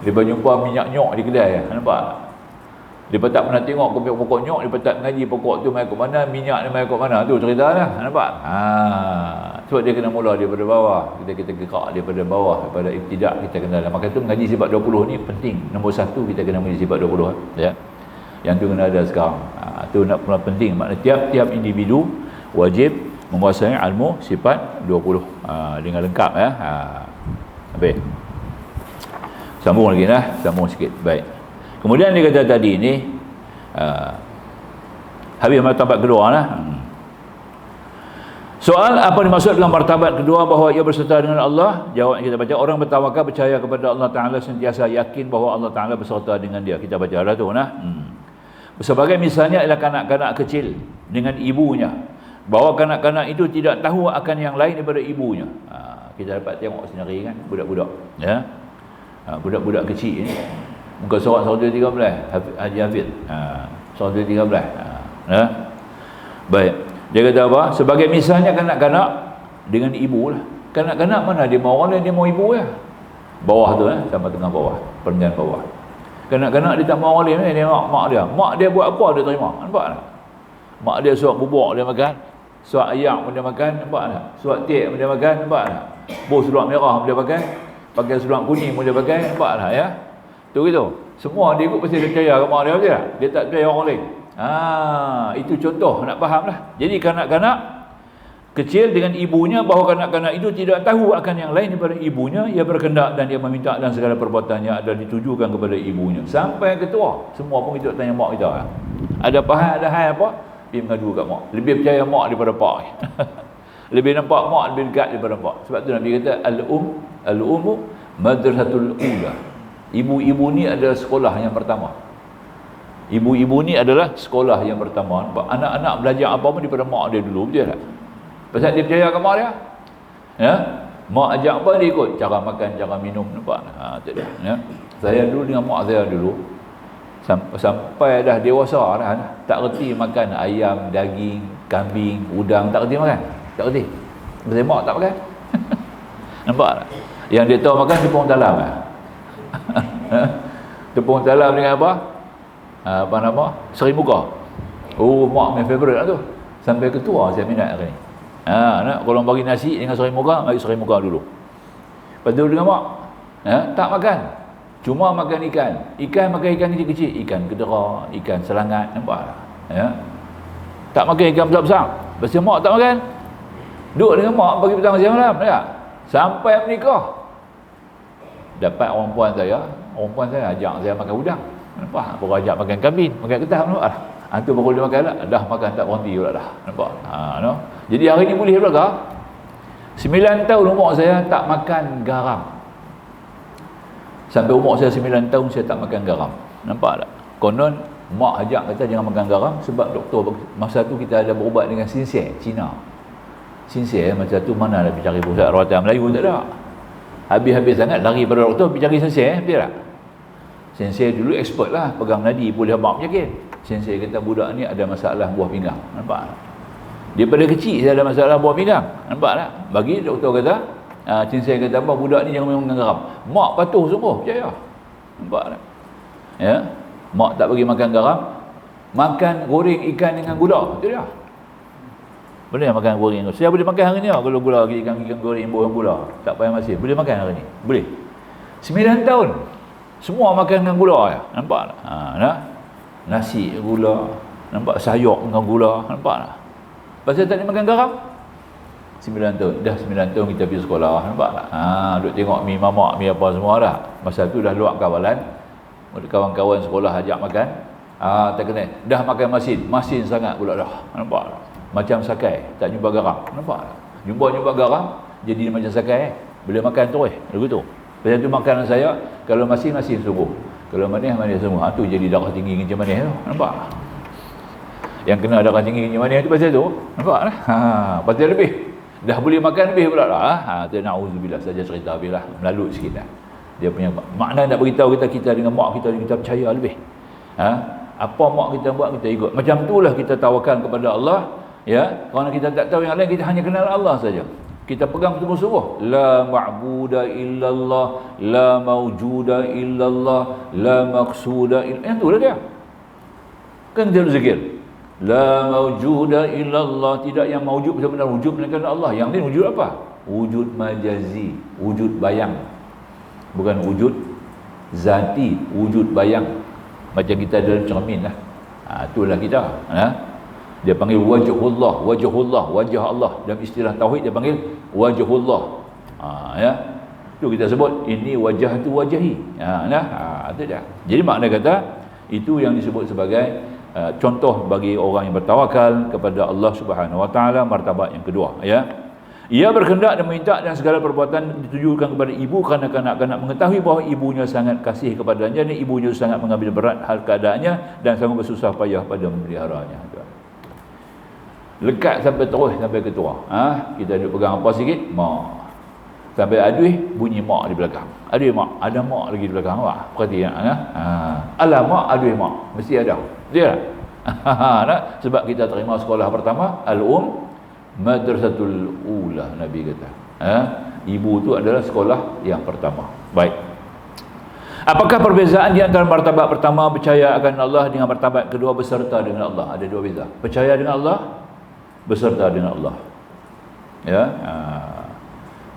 Dia pergi jumpa minyak nyok di kedai. Nampak? Dia tak pernah tengok pokok nyok, dia tak ngaji pokok tu mai kat mana, minyak ni mai kat mana, tu cerita lah. Nampak? Sebab dia kena mula daripada bawah. Kita gerak daripada bawah, daripada ibtidak kita kena. Maka tu mengaji sifat 20 ni penting. Nombor 1 kita kena mengaji sifat 20 ya. Yang tu kena ada sekarang. Tu nak pula penting. Maknanya tiap-tiap individu wajib menguasai ilmu sifat 20 dengan lengkap ya. Habis. Sambung lagi sambung sikit. Baik. Kemudian dia kata tadi ni, habis martabat kedua lah. Soal apa dimaksud dengan martabat kedua bahawa ia berserta dengan Allah? Jawab kita baca, orang bertawakal percaya kepada Allah Ta'ala sentiasa yakin bahawa Allah Ta'ala berserta dengan dia. Kita baca dah tu nah. Sebagai misalnya ialah kanak-kanak kecil dengan ibunya, bahawa kanak-kanak itu tidak tahu akan yang lain daripada ibunya. Kita dapat tengok sendiri kan, budak-budak ya. Budak-budak kecil ni muka surat 113 Haji Hafid. 113 ya. Baik. Dia kata apa? Sebagai misalnya kanak-kanak dengan ibu lah. Kanak-kanak mana dia mau orang lain, dia mau ibu lah. Bawah tu sampai tengah bawah, perenggan bawah. Kanak-kanak dia tak mau orang lain, dia mak dia. Mak dia buat apa dia terima. Nampak tak? Mak dia suap bubuk dia makan, suap ayam pun dia makan, nampak tak? Suap tek pun dia makan, nampak tak? Bos seluar merah pun dia pakai seluar kuning pun dia pakai, nampak tak ya? Tu gitu. Semua dia ikut pasti dia percaya kat mak dia, betul tak? Dia tak percaya orang lain. Itu contoh nak faham lah. Jadi kanak-kanak kecil dengan ibunya, bahawa kanak-kanak itu tidak tahu akan yang lain daripada ibunya. Ia berkendak dan dia meminta dan segala perbuatannya adalah ditujukan kepada ibunya. Sampai ketua, semua pun kita tanya mak kita. Ada faham, ada hal apa? Dia mengadu kat mak. Lebih percaya mak daripada pak. Lebih nampak mak lebih dekat daripada pak. Sebab tu Nabi kata al-ummu madrasatul ula. Ibu-ibu ni adalah sekolah yang pertama. Ibu-ibu ni adalah sekolah yang pertama. Anak-anak belajar apa pun daripada mak dia dulu, betul tak? Pasal dia percaya ke mak dia. Ya? Mak ajak apa dia ikut, cara makan, cara minum, nampak? Tu dah, ya. Saya dulu dengan mak saya dulu sampai dah dewasa dah, tak reti makan ayam, daging, kambing, udang, tak reti makan. Tak reti. Pasal mak tak makan. Nampak tak? Yang dia tahu makan tepung talam lah. Tepung talam dengan apa? Apa nama? Seri muka. Oh, mak punya favourite lah tu. Sampai ketua saya minat hari ni. Nak kalau bagi nasi dengan seri muka, bagi seri muka dulu. Lepas tu dengan mak, tak makan. Cuma makan ikan. Ikan makan ikan kecil-kecil, ikan kedera, ikan selangat, nampak tak? Ya. Tak makan ikan besar-besar. Pasal mak tak makan. Duduk dengan mak pagi petang siang malam, tak? Sampai menikah. Dapat orang puan saya ajak saya makan udang. Nampak? Baru ajak makan kambing, makan ketam, nampak? Tu baru dia makan lah. Dah makan tak berhenti pula dah. Nampak? No? Jadi hari ni boleh belakang. 9 tahun umur saya tak makan garam. Sampai umur saya 9 tahun saya tak makan garam. Nampak tak? Konon mak ajak kata jangan makan garam sebab doktor masa tu kita ada berubat dengan sinsir Cina. Sinsir masa tu mana nak pergi cari pusat rawatan Melayu, tak ada. Habis-habis sangat lari pada doktor pergi cari sinsir, betul tak? Sensei dulu expert lah, pegang nadi boleh habaq penyakit. Sensei kata budak ni ada masalah buah pinggang. Nampak tak? Daripada kecil saya ada masalah buah pinggang. Nampak tak? Bagi doktor kata, sensei kata apa, budak ni jangan makan garam. Mak patuh semua, percaya. Nampak tak? Ya. Mak tak bagi makan garam, makan goreng ikan dengan gula. Itu dia. Boleh makan goreng. Saya boleh makan hari ni lah, kalau gula ikan goreng buah gula. Tak payah masih. Boleh makan hari ni. Boleh. 9 tahun. Semua makan dengan gula ya. Nampak tak? Nasi gula, nampak sayur dengan gula, nampak tak? Pasal tak makan garam. 9 tahun. Dah 9 tahun kita pergi sekolah, nampak tak? Duk tengok mi mamak, mi apa semua dah. Masa tu dah luar kawalan. Kawan-kawan sekolah ajak makan. Tak kena. Dah makan masin sangat pula dah. Nampak tak? Macam sakai, tak jumpa garam. Nampak tak? Jumpa garam, jadi macam sakai. Boleh makan terus. Begitu. Pasal tu makanan saya, kalau masin sungguh. Kalau manis semua. Tu jadi darah tinggi kencing manis tu. Nampak? Yang kena darah tinggi kencing manis tu pasal tu. Nampak tak? Pasal lebih. Dah boleh makan lebih pula lah. Tu na'udzubillah saja cerita habis lah. Melalut sikit lah. Dia punya makna nak beritahu kita dengan mak kita percaya lebih. Apa mak kita buat kita ikut. Macam itulah kita tawakal kepada Allah. Ya, kerana kita tak tahu yang lain, kita hanya kenal Allah saja. Kita pegang sungguh-sungguh, la ma'buda illallah, la mawjuda illallah, la maqsuda illallah. Yang itulah dia. Kan dia zikir. La mawjuda illallah, tidak yang mawjud benar-benar wujud melainkan Allah. Yang lain wujud apa? Wujud majazi, wujud bayang. Bukan wujud zati, wujud bayang. Macam kita dalam cermin lah. Itulah kita. Dia panggil wajhullah, wajah Allah. Dalam istilah tauhid dia panggil wajhullah. Ya. Tu kita sebut ini wajah tu wajahi. Itu dia. Jadi makna kata Itu yang disebut sebagai contoh bagi orang yang bertawakal kepada Allah Subhanahu Wa Taala, martabat yang kedua, ya. Ia berkehendak dan meminta dan segala perbuatan ditujukan kepada ibu kerana kanak-kanak mengetahui bahawa ibunya sangat kasih kepadanya dan ibunya sangat mengambil berat hal keadaannya dan sangat bersusah payah pada memeliharanya. Lekat sampai terus sampai ketua. Kita duduk pegang apa sikit, mak. Sampai aduh bunyi mak di belakang. Aduh mak, ada mak lagi di belakang mak. Perhatikan alah mak, aduh mak, mesti ada. Dia tak? Sebab kita terima sekolah pertama al-um madrasatul ula, Nabi kata. Ibu tu adalah sekolah yang pertama. Baik. Apakah perbezaan di antara martabat pertama percaya akan Allah dengan martabat kedua berserta dengan Allah? Ada dua beza. Percaya dengan Allah, berserta dengan Allah. Ya.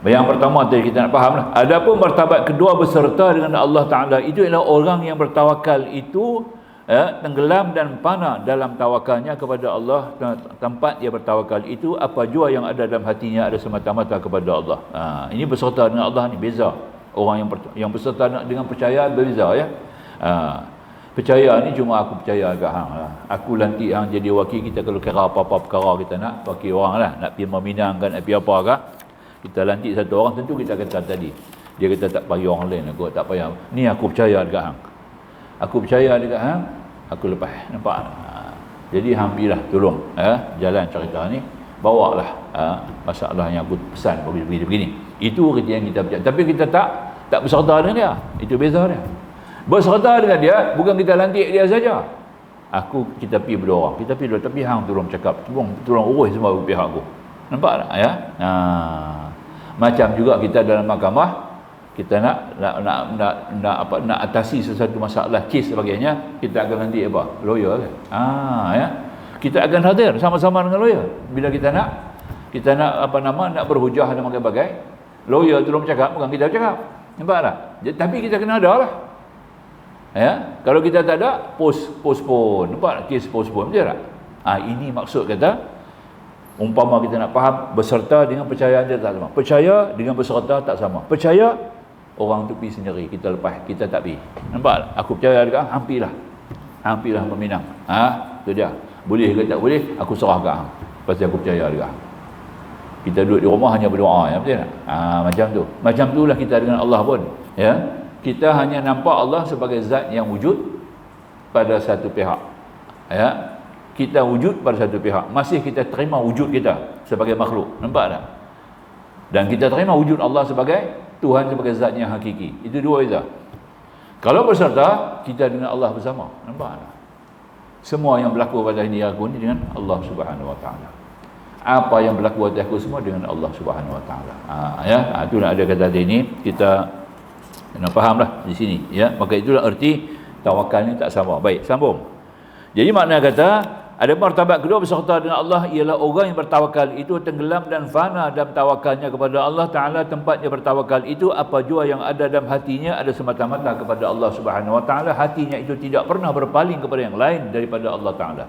Yang pertama tadi kita nak faham lah. Adapun martabat kedua berserta dengan Allah Taala itu ialah orang yang bertawakal itu tenggelam dan fana dalam tawakalnya kepada Allah. Tempat dia bertawakal itu apa jua yang ada dalam hatinya ada semata-mata kepada Allah. Ini berserta dengan Allah ni beza. Orang yang berserta dengan percaya berbeza, ya. Percaya ni cuma aku percaya agak hang lah. Aku lantik hang jadi wakil kita kalau kira apa-apa perkara kita nak wakil orang lah, nak pergi meminangkan, nak pergi apa ke. Kita lantik satu orang, tentu kita kata tadi. Dia kata tak payah orang lain, aku tak payah. Ni aku percaya dekat hang. Aku percaya dekat hang, aku lepas. Nampak? Jadi hang pergilah tolong jalan cerita ni, bawalah masalah yang aku pesan begini. Itu kerja yang kita percaya. Tapi kita tak berserta dengan dia. Itu beza dia. Berserta dengan dia bukan kita lantik dia saja. Kita pergi berdua orang. Kita pergi berdua, tapi hang tolong cakap, tolong urus semua pihak aku. Nampak tak, ya? Macam juga kita dalam mahkamah, kita nak atasi sesuatu masalah, kes sebagainya, kita akan nanti lawyer kan? Ya. Kita akan hadir sama-sama dengan lawyer. Bila kita nak nak berhujah dan bagai-bagai, lawyer tolong cakap, bukan kita cakap. Nampak tak? Tapi kita kena ada lah. Ya, kalau kita tak ada, postpone. Nampak tak? Kes postpone, betul tak? Ini maksud kata, umpama kita nak faham, berserta dengan percayaan dia tak sama. Percaya dengan berserta tak sama. Percaya, orang tu pergi sendiri, kita lepas, kita tak pergi. Nampak tak? Aku percaya dekat hang, hampilah meminang. Itu dia. Boleh ke tak boleh, aku serah kat hang. Pasal aku percaya dekat hang. Kita duduk di rumah hanya berdoa, ya, betul tak? Macam tu. Macam itulah kita dengan Allah pun, ya. Kita hanya nampak Allah sebagai zat yang wujud pada satu pihak, ya. Kita wujud pada satu pihak, masih kita terima wujud kita sebagai makhluk. Nampak tak? Dan kita terima wujud Allah sebagai Tuhan, sebagai zat yang hakiki. Itu dua beza. Kalau berserta, kita dengan Allah bersama. Nampak tak? Semua yang berlaku pada diri aku ni dengan Allah Subhanahu Wa Taala. Apa yang berlaku atas aku semua dengan Allah Subhanahu Wa Taala. Ya, itulah ada kata ini, kita kena fahamlah di sini, ya. Maka itulah erti tawakal ni tak sama. Baik, sambung. Jadi makna kata, ada martabat kedua berserta dengan Allah ialah orang yang bertawakal itu tenggelam dan fana dalam tawakalnya kepada Allah Taala. Tempat dia bertawakal itu apa jua yang ada dalam hatinya ada semata-mata kepada Allah Subhanahu Wa Taala. Hatinya itu tidak pernah berpaling kepada yang lain daripada Allah Taala.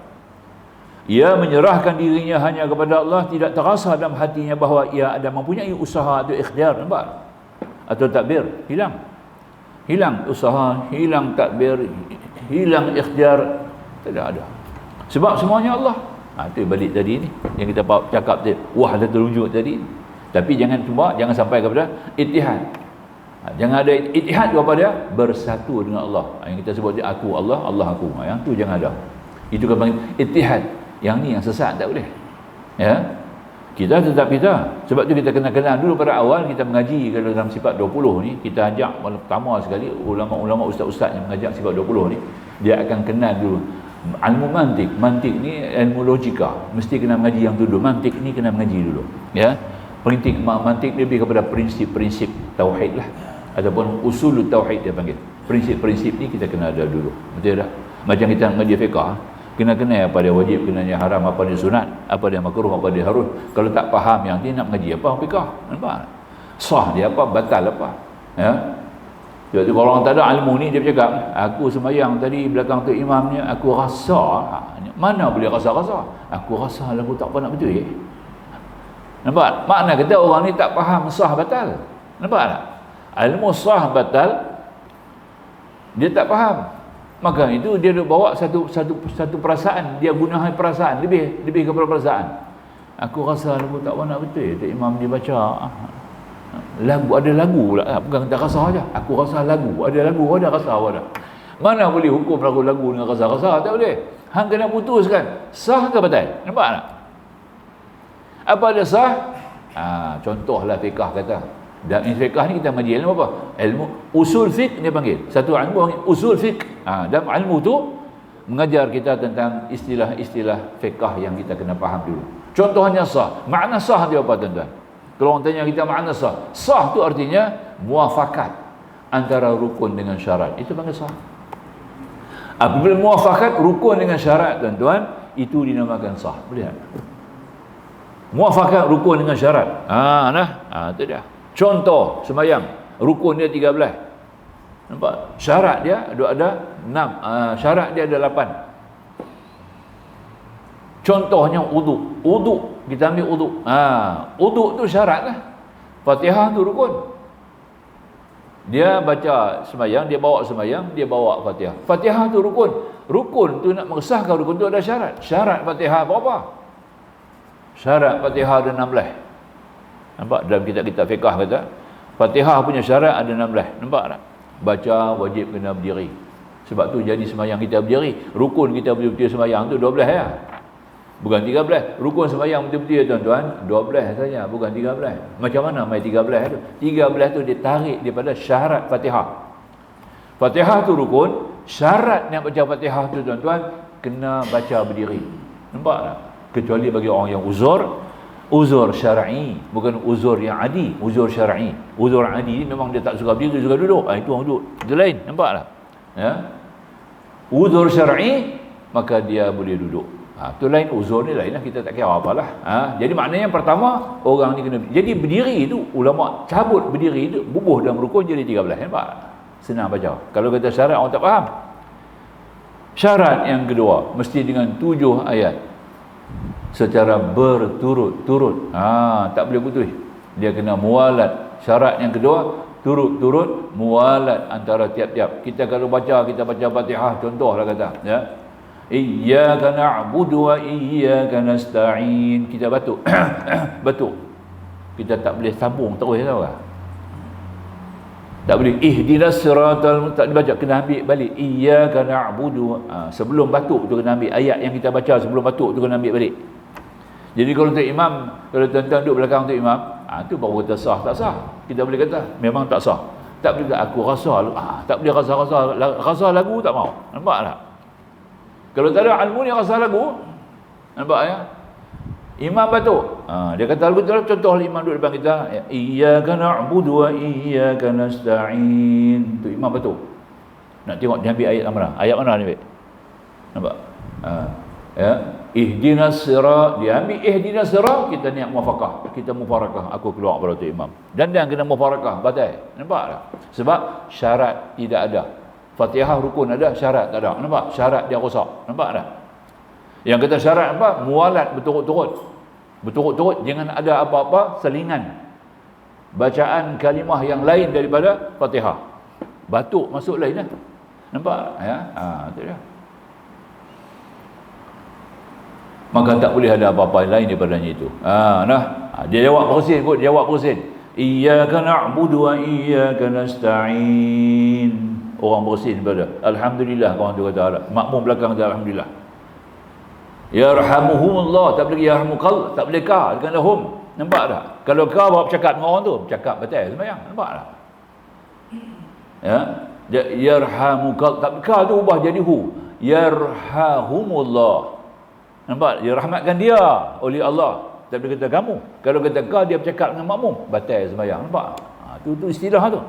Ia menyerahkan dirinya hanya kepada Allah, tidak terasa dalam hatinya bahawa ia ada mempunyai usaha atau ikhtiar. Nampak? Atau takbir, hilang usaha, hilang takbir, hilang ikhtiar, tidak ada. Sebab semuanya Allah. Itu balik tadi ni yang kita cakap tadi, wahdatul wujud tadi. Tapi jangan sampai kepada ittihad. Jangan ada ittihad kepada dia, bersatu dengan Allah. Yang kita sebut dia aku Allah, Allah aku. Yang tu jangan ada. Itu kan panggil ittihad. Yang ni yang sesat, tak boleh. Ya. Kita tetap kita. Sebab tu kita kena kenal dulu pada awal kita mengaji kalau dalam sifat 20 ni, kita ajak pertama sekali ulama-ulama ustaz-ustaz yang mengajak sifat 20 ni, dia akan kenal dulu ilmu mantik. Mantik ni ilmu logika. Mesti kena mengaji yang dulu. Mantik ni kena mengaji dulu. Ya. Mantik lebih kepada prinsip-prinsip tauhid lah. Ataupun usul tauhid dia panggil. Prinsip-prinsip ni kita kena ada dulu. Betul tak? Macam kita mengaji fiqh, kena apa dia wajib, kena yang haram, apa dia sunat, apa dia makruh, apa dia harus. Kalau tak faham yang ni nak mengaji apa fiqh. Nampak? Sah dia apa, batal apa. Ya. Jadi kalau orang tak ada ilmu ni, dia bercakap, aku sembahyang tadi belakang tu imamnya, aku rasa. Mana boleh rasa-rasa? Aku rasa lah, aku tak apa nak betul. Nampak? Makna kata orang ni tak faham sah batal. Nampak tak? Ilmu sah batal dia tak faham. Maka itu dia bawa satu perasaan, dia gunakan perasaan lebih kepada perasaan. Aku rasa lagu tak warna betul Tok Imam dia baca. Lagu ada lagu pula, bukan tak rasa aja. Aku rasa lagu, ada rasa ada. Mana boleh hukum lagu dengan rasa-rasa? Tak boleh. Hang kena putuskan sah ke batal. Nampak tak? Apa ada sah? Contohlah fiqh kata. Dan fiqh ni kita mengaji ilmu apa? Ilmu usul fiqh dia panggil. Satu ilmu panggil usul fiqh. Dan ilmu tu mengajar kita tentang istilah-istilah fiqh yang kita kena faham dulu. Contohnya sah. Makna sah dia apa tuan-tuan? Kalau orang tanya kita makna sah. Sah tu artinya muafakat antara rukun dengan syarat. Itu panggil sah. Apabila muafakat rukun dengan syarat tuan-tuan, itu dinamakan sah. Boleh tak? Muafakat rukun dengan syarat. Itu dia. Contoh sembahyang, rukun dia 13. Nampak? Syarat dia ada 6. Syarat dia ada 8. Contohnya wudu. Kita ambil wudu. Wudu tu syarat lah. Fatihah tu rukun. Dia baca sembahyang, dia bawa sembahyang, dia bawa Fatihah. Fatihah tu rukun. Rukun tu nak mengesahkan rukun tu ada syarat. Syarat Fatihah berapa? Syarat Fatihah ada 16. Nampak dalam kitab-kitab fiqh kata Fatihah punya syarat ada 16. Nampak tak? Baca wajib kena berdiri. Sebab tu jadi sembahyang kita berdiri. Rukun kita betul-betul sembahyang tu 12 ya. Bukan 13. Rukun sembahyang betul-betul tuan-tuan 12 saja, bukan 13. Macam mana mai 13 tu? 13 tu dia tarik daripada syarat Fatihah. Fatihah tu rukun, syarat nak baca Fatihah tu tuan-tuan kena baca berdiri. Nampak tak? Kecuali bagi orang yang uzur syar'i, bukan uzur yang adi, uzur syar'i. Uzur adi ni memang dia tak suka berdiri, suka duduk. Itu orang duduk. Itu lain, nampak tak? Ya. Uzur syar'i maka dia boleh duduk. Itu lain, uzur ni lain lah, kita tak kira apalah. Jadi maknanya yang pertama orang ni kena. Jadi berdiri tu ulama cabut berdiri tu bubuh dalam rukun jadi 13. Nampak? Senang baca. Kalau kata syarat orang tak faham. Syarat yang kedua mesti dengan 7 ayat secara berturut-turut. Tak boleh putus. Dia kena mualat. Syarat yang kedua turut-turut mualat antara tiap-tiap. Kita kalau baca, kita baca Fatihah contohlah kata, ya. Iyyaka na'budu wa iyyaka nasta'in. Kita batuk. Batuk. Kita tak boleh sambung terus, tahu tak? Tak boleh ihdinas siratal tak dibaca, kena ambil balik. Iyyaka na'budu. Sebelum batuk tu kena ambil ayat yang kita baca sebelum batuk tu kena ambil balik. Jadi kalau untuk imam, kalau tuan-tuan duduk belakang untuk imam, tu baru kata sah tak sah. Kita boleh kata memang tak sah. Tak boleh kata aku rasa, tak boleh rasa lagu tak mau. Nampak tak? Kalau tak ada ilmu ni rasa lagu, nampak ya? Imam batuk. Dia kata lagu tu contoh imam duduk depan kita, iyyaka na'budu wa iyyaka nasta'in. Tu imam batuk. Nak tengok dia ambil ayat mana? Ayat mana ni, Pak? Nampak? Ya, ihdinas sirat, dia ambil ihdinas sirat, kita niat muwafaqah, kita mufarakah, aku keluar pada tu imam. Dan kena mufarakah, batal. Nampak tak? Sebab syarat tidak ada. Fatihah rukun ada, syarat tak ada. Nampak? Syarat dia rosak. Nampak tak? Yang kata syarat apa? Mualat berturut-turut. Berturut-turut, jangan ada apa-apa selingan bacaan kalimah yang lain daripada Fatihah. Batuk masuk lain lah. Nampak? Ya? Itu dia. Maka tak boleh ada apa-apa lain daripadanya itu. Dia jawab persin kot, jawab persin. Iyyaka na'budu wa iyyaka nasta'in. Orang bersin pada alhamdulillah, kawan tu kata makmum belakang kata alhamdulillah. Yarhamuhumullah, tak boleh yarhamukal, tak boleh ka dengan lahum. Nampak tak? Kalau ka bawa bercakap dengan orang tu, bercakap betul sembahyang. Nampak tak? Ya, yarhamukal, tak ka tu ubah jadi hu. Yarhahumullah. Nampak? Dia rahmatkan dia oleh Allah. Tak boleh kata kamu. Kalau kata ka dia bercakap dengan makmum, batal sembahyang. Nampak? Tu istilah tu.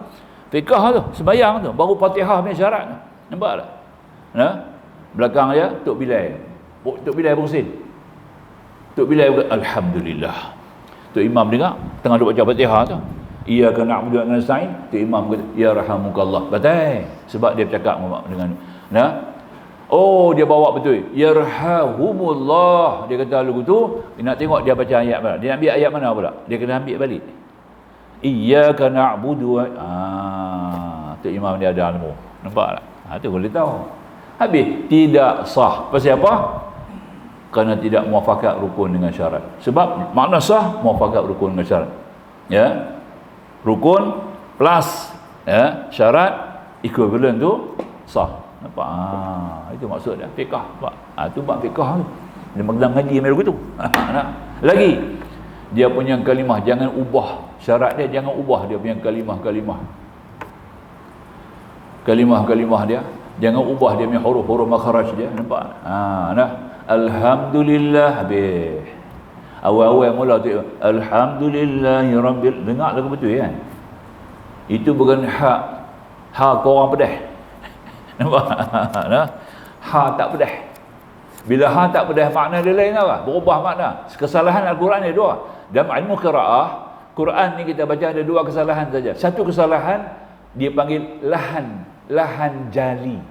Fiqh tu, sembahyang tu, baru Fatihah punya syarat tu. Nampak tak? Belakang dia Tok Bilal. Tok Bilal bersin. Tok Bilal berkata alhamdulillah. Tok Imam dengar tengah duk baca Fatihah tu. Iyyaka na'budu wa nasta'in. Tok Imam kata ya rahamukallah. Batal. Sebab dia bercakap dengan dia bawa betul. Yarhahumullah. Dia kata lagu tu, nak tengok dia baca ayat mana. Dia ambil ayat mana pula? Dia kena ambil balik. Iyyaka na'budu wa Tok Imam dia ada ilmu. Nampak tak? Tu boleh tahu. Habis, tidak sah. Pasal apa? Kerana tidak muafakat rukun dengan syarat. Sebab makna sah, muafakat rukun dengan syarat. Ya, rukun plus ya, syarat equivalent tu sah. Nampak? Itu maksud dia. Fiqh. Tu bab fiqh tu. Dia dalam ngaji macam tu. Lagi, dia punya kalimah jangan ubah. Syarat dia jangan ubah dia punya kalimah-kalimah. Kalimah-kalimah dia jangan ubah dia punya huruf-huruf makharaj dia. Nampak? Alhamdulillah, habis. Awal-awal mula tu alhamdulillahirabbil, dengar lagu betul kan? Itu bukan ha korang pedah. Nampak? Ha tak pedah. Bila ha tak pedah, makna dia lain apa? Berubah makna. Kesalahan Al-Quran ni dua. Dalam ilmu qiraah, Quran ni kita baca ada dua kesalahan saja. Satu kesalahan dia panggil lahan jali.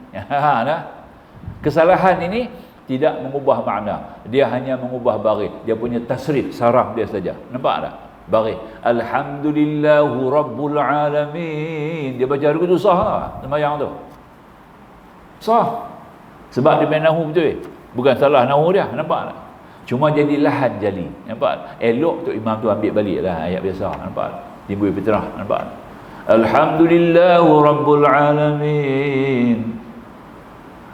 Kesalahan ini tidak mengubah makna, dia hanya mengubah baris. Dia punya tasrif, saraf dia saja. Nampak tak? Baris. Alhamdulillahu Rabbul Alamin. Dia baca lagu tu sah sembahyang tu. Sah. Sebab dia main nahu betul. Bukan salah nahu dia. Nampak tak? Cuma jadi lahan jali. Nampak? Elok tu imam tu ambil balik lah ayat biasa. Nampak? Timbul fitrah. Nampak? Alhamdulillahu Rabbul Alamin.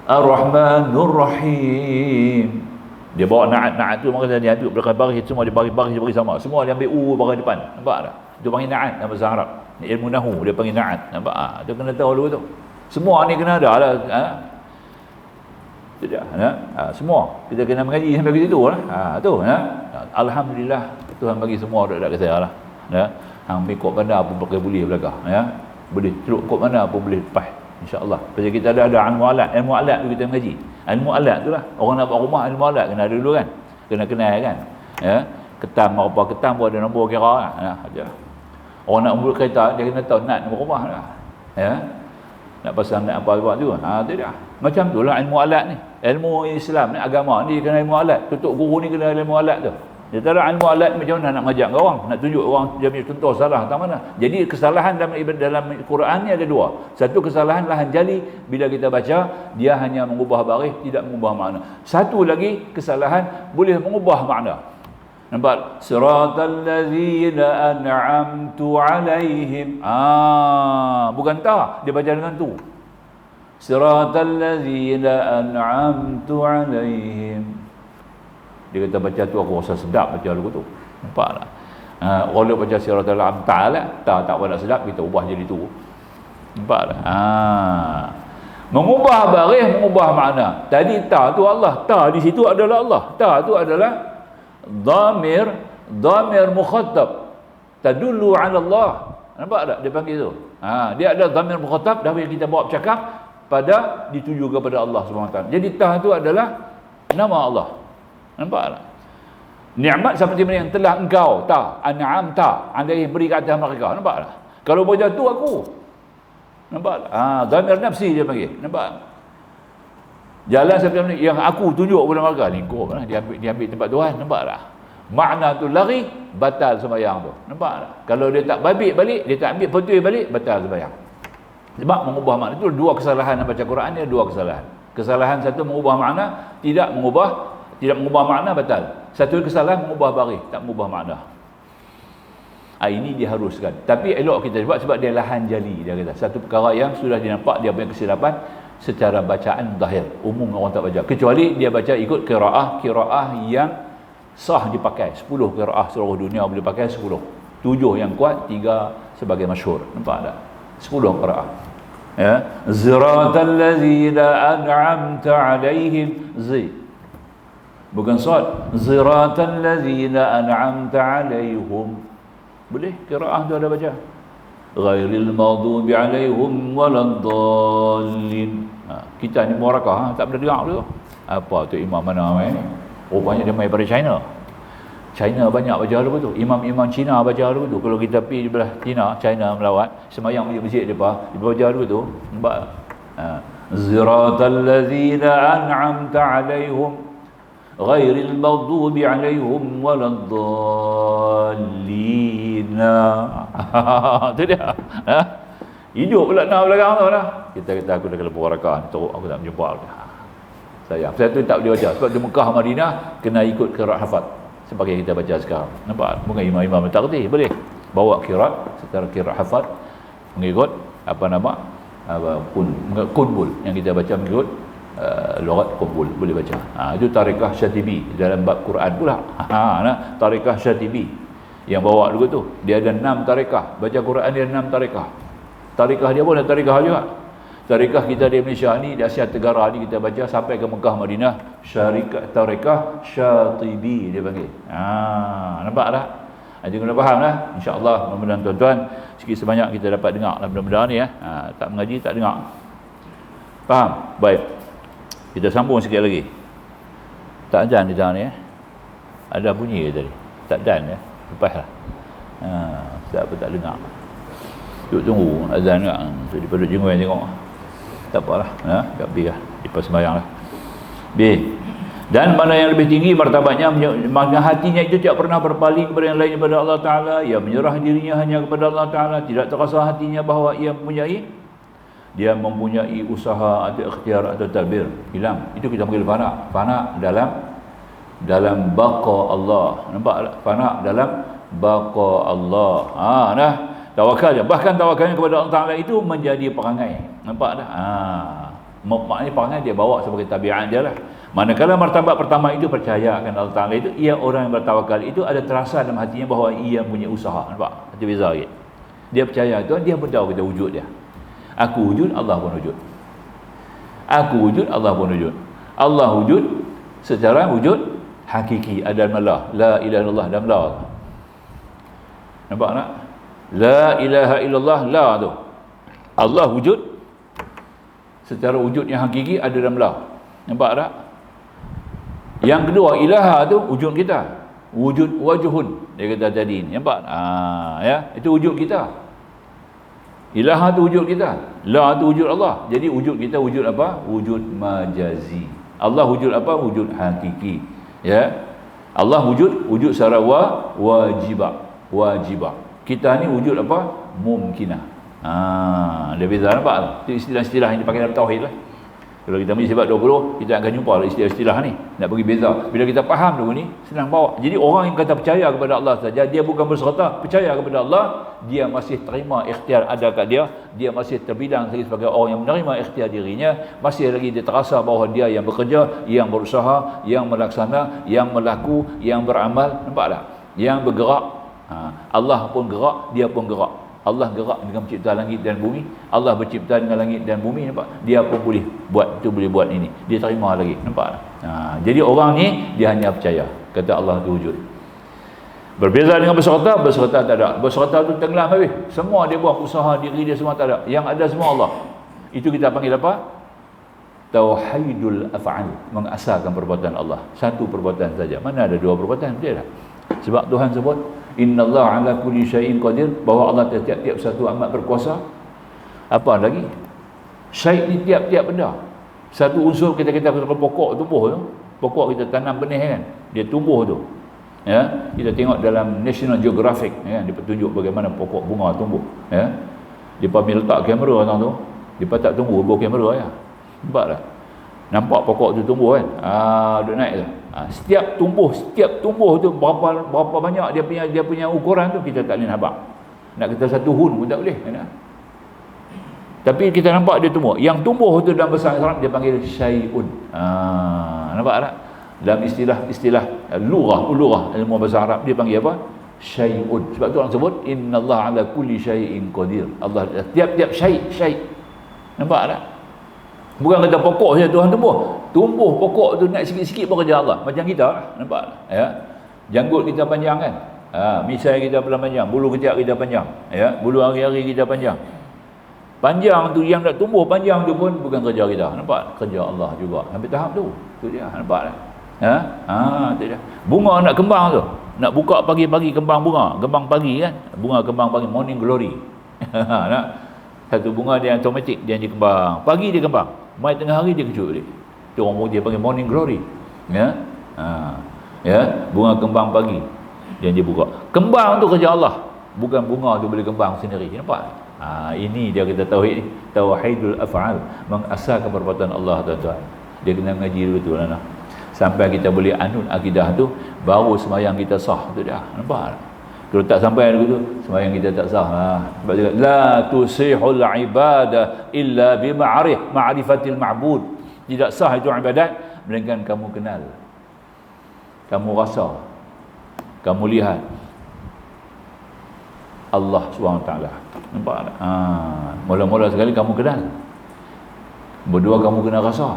Ar-Rahmanur Rahim. Dia bawa na'at tu, maka dia ambil belakang baris semua, dia baris sama. Semua dia ambil baris depan. Nampak tak? Itu panggil na'at dalam bahasa Arab. Ilmu nahu dia panggil na'at. Nampak? Tu kena tahu dulu tu. Semua ni kena ada lah. Tidak, semua kita kena mengaji sampai ke situ lah. Tu alhamdulillah Tuhan bagi semua dak ke saya lah. Hang ikut mana pun pakai boleh belakang boleh celuk kod mana pun boleh lepas insya-Allah. Pasal kita ada ilmu alat tu kita mengaji. Ilmu alat tu lah. Orang nak buat rumah ilmu alat kena ada dulu kan. Kena kenal kan. Ketam apa ketam pun ada nombor kira lah. Orang nak buat kereta dia kena tahu nak nombor rumah lah. Nak pasang nak apa buat tu. Tu dah. Macam tu lah ilmu alat ni. Ilmu Islam ni, agama ni kena ilmu alat. Tutup guru ni kena ilmu alat tu. Dia tak ada ilmu alat macam mana nak ngajak orang, nak tunjuk orang dia punya contoh salah tak mana. Jadi kesalahan dalam Quran ni ada dua. Satu kesalahan lahan jali, bila kita baca dia hanya mengubah baris, tidak mengubah makna. Satu lagi kesalahan boleh mengubah makna. Nampak? Siratal ladzina an'amtu alaihim. Bukan ta, dia baca dengan tu. Siratal ladzina an'amtu alaihim. Dia kata baca tu aku rasa sedap baca lagu tu. Nampak tak? Kalau baca siratal amtal tak pada sedap, kita ubah jadi tu. Nampak tak? Mengubah baris, mengubah makna. Tadi ta tu Allah, ta di situ adalah Allah. Ta tu adalah dhamir mukhatab tadullu ala Allah. Nampak tak? Dia panggil tu. Dia ada dhamir mukhatab dah kita bawa bercakap pada dituju kepada Allah SWT. Jadi ta tu adalah nama Allah. Nampak tak? Nikmat seperti mana yang telah engkau an'amta alaihim, beri ke atas mereka. Nampak tak? Kalau baca tu aku. Nampak tak? Dhamir nafsi dia panggil. Nampak tak? Jalan seperti mana yang aku tunjuk kepada mereka. Lingkup lah. Dia ambil tempat Tuhan. Nampak tak? Makna tu lari, batal sembahyang tu. Nampak tak? Kalau dia tak babit balik, dia tak ambil petui balik, batal sembahyang. Sebab mengubah makna itu dua kesalahan baca Quran ni, dua kesalahan. Kesalahan satu mengubah makna, tidak mengubah makna, batal. Satu kesalahan mengubah baris, tak mengubah makna. Ini diharuskan. Tapi elok kita buat sebab dia lahan jali, dia kata. Satu perkara yang sudah dinampak dia punya kesilapan secara bacaan zahir. Umum orang tak baca. Kecuali dia baca ikut qiraah yang sah dipakai. 10 qiraah seluruh dunia boleh pakai 10. 7 yang kuat, 3 sebagai masyhur. Nampak tak? 10 qiraah. Ziratal ladzina an'amta alaihim bukan sad. Ziratal ladzina an'amta alaihim. Boleh qiraah tu ada baca. Ghairil maghdubi alaihim waladdallin. Kita ni muarakah tak pernah dengar tu. Apa tu imam mana mai ni? Rupanya dia mai dari China. China banyak baca lagu tu. Imam-imam Cina baca lagu tu. Kalau kita pergi di belah China melawat, sembahyang masjid depa, dia baca lagu tu. Nampak? Ziratal ladzina an'amta alaihim ghairil maghdubi alaihim waladdallin. Tu dia. Hidup pula nak belakang tu lah. Kita kata aku dah kena berwarakah, teruk aku tak berjumpa. Sayang. Saya tu tak boleh baca. Sebab di Mekah Madinah kena ikut qiraat hafaz. Sebagai kita baca sekarang. Nampak? Bukan imam-imam tak kerti. Boleh. Bawa qiraat secara qiraat hafaz. Mengikut apa nama? Kunbul. Yang kita baca mengikut lughat Kunbul. Boleh baca. Itu Tariqah Syatibi. Dalam bab Quran pula. Tariqah Syatibi. Yang bawa dulu tu. Dia ada 6 tariqah. Baca Quran dia 6 tariqah. Tariqah dia pun ada tariqah juga. Tariqah kita di Malaysia ni, di Asia Tenggara ni kita baca sampai ke Mekah Madinah, Tariqah Syatibi dia panggil. Nampak tak? Jadi kena faham lah. InsyaAllah mudah-mudahan tuan-tuan sikit sebanyak kita dapat dengar lah benda-benda ni tak mengaji tak dengar. Faham? Baik. Kita sambung sikit lagi. Tak ajan kita ni Ada bunyi ke tadi? Tak dan lepas lah. Tak apa tak dengar. Duduk tunggu azan kat. So daripada jenguk tengok. Tak apalah. Kat B lah. Lepas sembahyang lah. B. Dan mana yang lebih tinggi martabatnya, maka hatinya itu tidak pernah berpaling kepada yang lain daripada Allah Ta'ala. Ia menyerah dirinya hanya kepada Allah Ta'ala. Tidak terasa hatinya bahawa ia mempunyai usaha atau ikhtiar atau tadbir. Hilang. Itu kita panggil fana. Fana dalam baqa Allah. Nampak? Fana dalam baqa Allah. Nah. Tawakal je. Bahkan tawakalnya kepada Allah Ta'ala itu menjadi perangai. Nampak tak? Maknanya perangai dia bawa sebagai tabiat dia lah. Manakala martabat pertama itu percaya akan Allah Ta'ala itu, ia orang yang bertawakal itu ada terasa dalam hatinya bahawa ia punya usaha. Nampak? Itu beza lagi. Dia percaya tu, dia beritahu kita wujud dia. Aku wujud, Allah pun wujud. Aku wujud, Allah pun wujud. Allah wujud secara wujud hakiki. Ada malah. La ilaha illallah dan la. Nampak tak? La ilaha illallah la tu. Allah wujud secara wujud yang hakiki ada dalam la. Nampak tak? Yang kedua ilaha tu wujud kita. Wujud wajhun dia kata tadi ni. Nampak? Itu wujud kita. Ilaha tu wujud kita. La tu wujud Allah. Jadi wujud kita wujud apa? Wujud majazi. Allah wujud apa? Wujud hakiki. Ya. Allah wujud secara wajibah. Kita ni wujud apa? Mumkinah. Dia beza nampak? Itu istilah-istilah yang dipakai dalam tauhid lah. Kalau kita mesti sebab 20, kita akan jumpa istilah-istilah ni. Nak bagi beza. Bila kita faham dulu ni, senang bawa. Jadi orang yang kata percaya kepada Allah saja, dia bukan berserta percaya kepada Allah, dia masih terima ikhtiar ada kat dia, dia masih terbidang sebagai orang yang menerima ikhtiar dirinya, masih lagi dia terasa bahawa dia yang bekerja, yang berusaha, yang melaksana, yang melaku, yang beramal. Nampak tak? Yang bergerak. Allah pun gerak, dia pun gerak. Allah gerak dengan mencipta langit dan bumi. Allah bercipta dengan langit dan bumi. Nampak? Dia pun boleh buat itu, boleh buat ini. Dia terima lagi. Nampak? Jadi orang ni dia hanya percaya kata Allah itu wujud. Berbeza dengan berserta tak ada. Berserta tu tenggelam habis. Semua dia buat usaha diri dia semua tak ada. Yang ada semua Allah. Itu kita panggil apa? Tauhidul af'al. Mengasahkan perbuatan Allah. Satu perbuatan saja. Mana ada dua perbuatan? Dia tak. Sebab Tuhan sebut innallaha ala kulli syai'in qadir, bahawa Allah tiap-tiap satu amat berkuasa. Apa lagi? Syai' ni tiap-tiap benda. Satu unsur kita pokok tumbuh tu. Pokok kita tanam benih kan, dia tumbuh tu. Ya, kita tengok dalam National Geographic ya, dia petunjuk bagaimana pokok bunga tumbuh ya. Dia pamil letak kamera orang tu. Dia tak tunggu bawa kamera ya. Nampak tak? Nampak pokok tu tumbuh kan? Duk naik tu. Setiap tumbuh tu berapa banyak dia punya ukuran tu kita tak boleh nampak. Nak kata satu hun pun tak boleh. Tapi kita nampak dia tumbuh. Yang tumbuh tu dalam bahasa Arab dia panggil syai'un. Nampak tak? Dalam istilah lughah ilmu bahasa Arab dia panggil apa? Syai'un. Sebab tu orang sebut innallaha ala kulli syai'in qadir. Allah tiap-tiap syai'. Nampak tak? Bukan kata pokok saja Tuhan tumbuh pokok tu naik sikit-sikit pun kerja Allah. Macam kita, nampak ya. Janggut kita panjang kan? Misai kita panjang, bulu ketiak kita panjang, ya. Bulu hari-hari kita panjang. Panjang tu yang nak tumbuh panjang tu pun bukan kerja kita, nampak? Kerja Allah juga. Sampai tahap tu. Tu dia, nampak tak? Tu dia. Bunga nak kembang tu. Nak buka pagi-pagi kembang bunga, kembang pagi kan? Bunga kembang pagi morning glory. Nak satu bunga dia automatik dia kembang. Pagi dia kembang. Mai tengah hari dia kecil balik. Tu orang dia panggil morning glory. Ya. Ya, bunga kembang pagi. Dia buka. Kembang tu kerja Allah. Bukan bunga tu boleh kembang sendiri. Nampak? Ini dia kata tauhid, tauhidul af'al, mengasaskan perbuatan Allah, tuan-tuan. Dia kena mengaji dulu tu lah. Sampai kita boleh anut akidah tu, baru sembahyang kita sah tu dah. Nampak tak? Kalau tak sampai dulu tu, sembahyang kita tak sah. Sebab dia kata, la tusihul ibadah illa bi ma'rifatil ma'bud. Tidak sah itu ibadat melainkan kamu kenal, kamu rasa, kamu lihat Allah SWT. Nampak tak? Mula-mula sekali kamu kenal, berdua kamu kena rasa.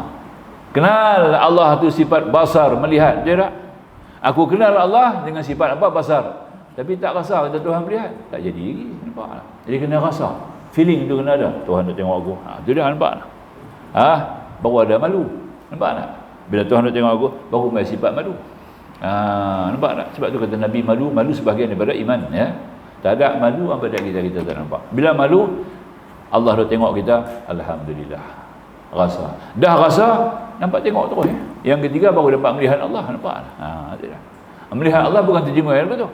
Kenal Allah tu sifat basar, melihat. Dia tak? Aku kenal Allah dengan sifat apa? Basar. Tapi tak rasa kata Tuhan melihat, tak jadi lagi. Nampak tak? Jadi kena rasa, feeling tu kena ada. Tuhan nak tengok aku. Tu dia, nampak tak? Baru ada malu. Nampak tak? Bila Tuhan nak tengok aku, baru main sifat malu. Nampak tak? Sebab tu kata Nabi, malu sebahagian daripada iman, ya. Tak ada malu apa dak kita tak nampak. Bila malu, Allah dah tengok kita, alhamdulillah. Rasa. Dah rasa, nampak tengok terus, ya. Yang ketiga baru dapat melihat Allah, nampak tak? Tidak. Melihat Allah bukan terjemah yang betul.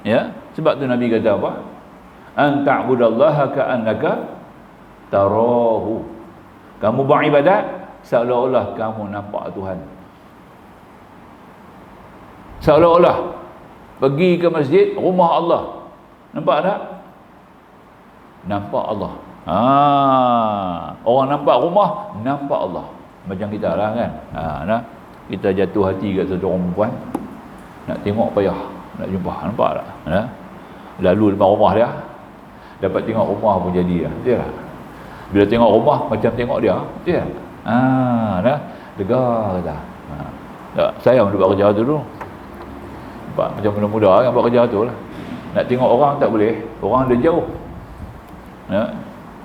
Ya, sebab tu Nabi kata apa? An ta'budallaha ka'annaka tarahu. Kamu beribadat seolah-olah kamu nampak Tuhan. Seolah-olah pergi ke masjid, rumah Allah. Nampak tak? Nampak Allah. Orang nampak rumah, nampak Allah. Macam kita lah kan. Kita jatuh hati kat satu orang perempuan, nak tengok payah, nak jumpa. Nampak tak? Lalu depan rumah dia, dapat tengok rumah pun jadi lah. Dia lah. Bila tengok rumah, macam tengok dia. Dia lah. Lega kata. Saya pun buat kerja tu dulu. Macam muda-muda kan buat kerja tu lah. Nak tengok orang tak boleh, orang dia jauh.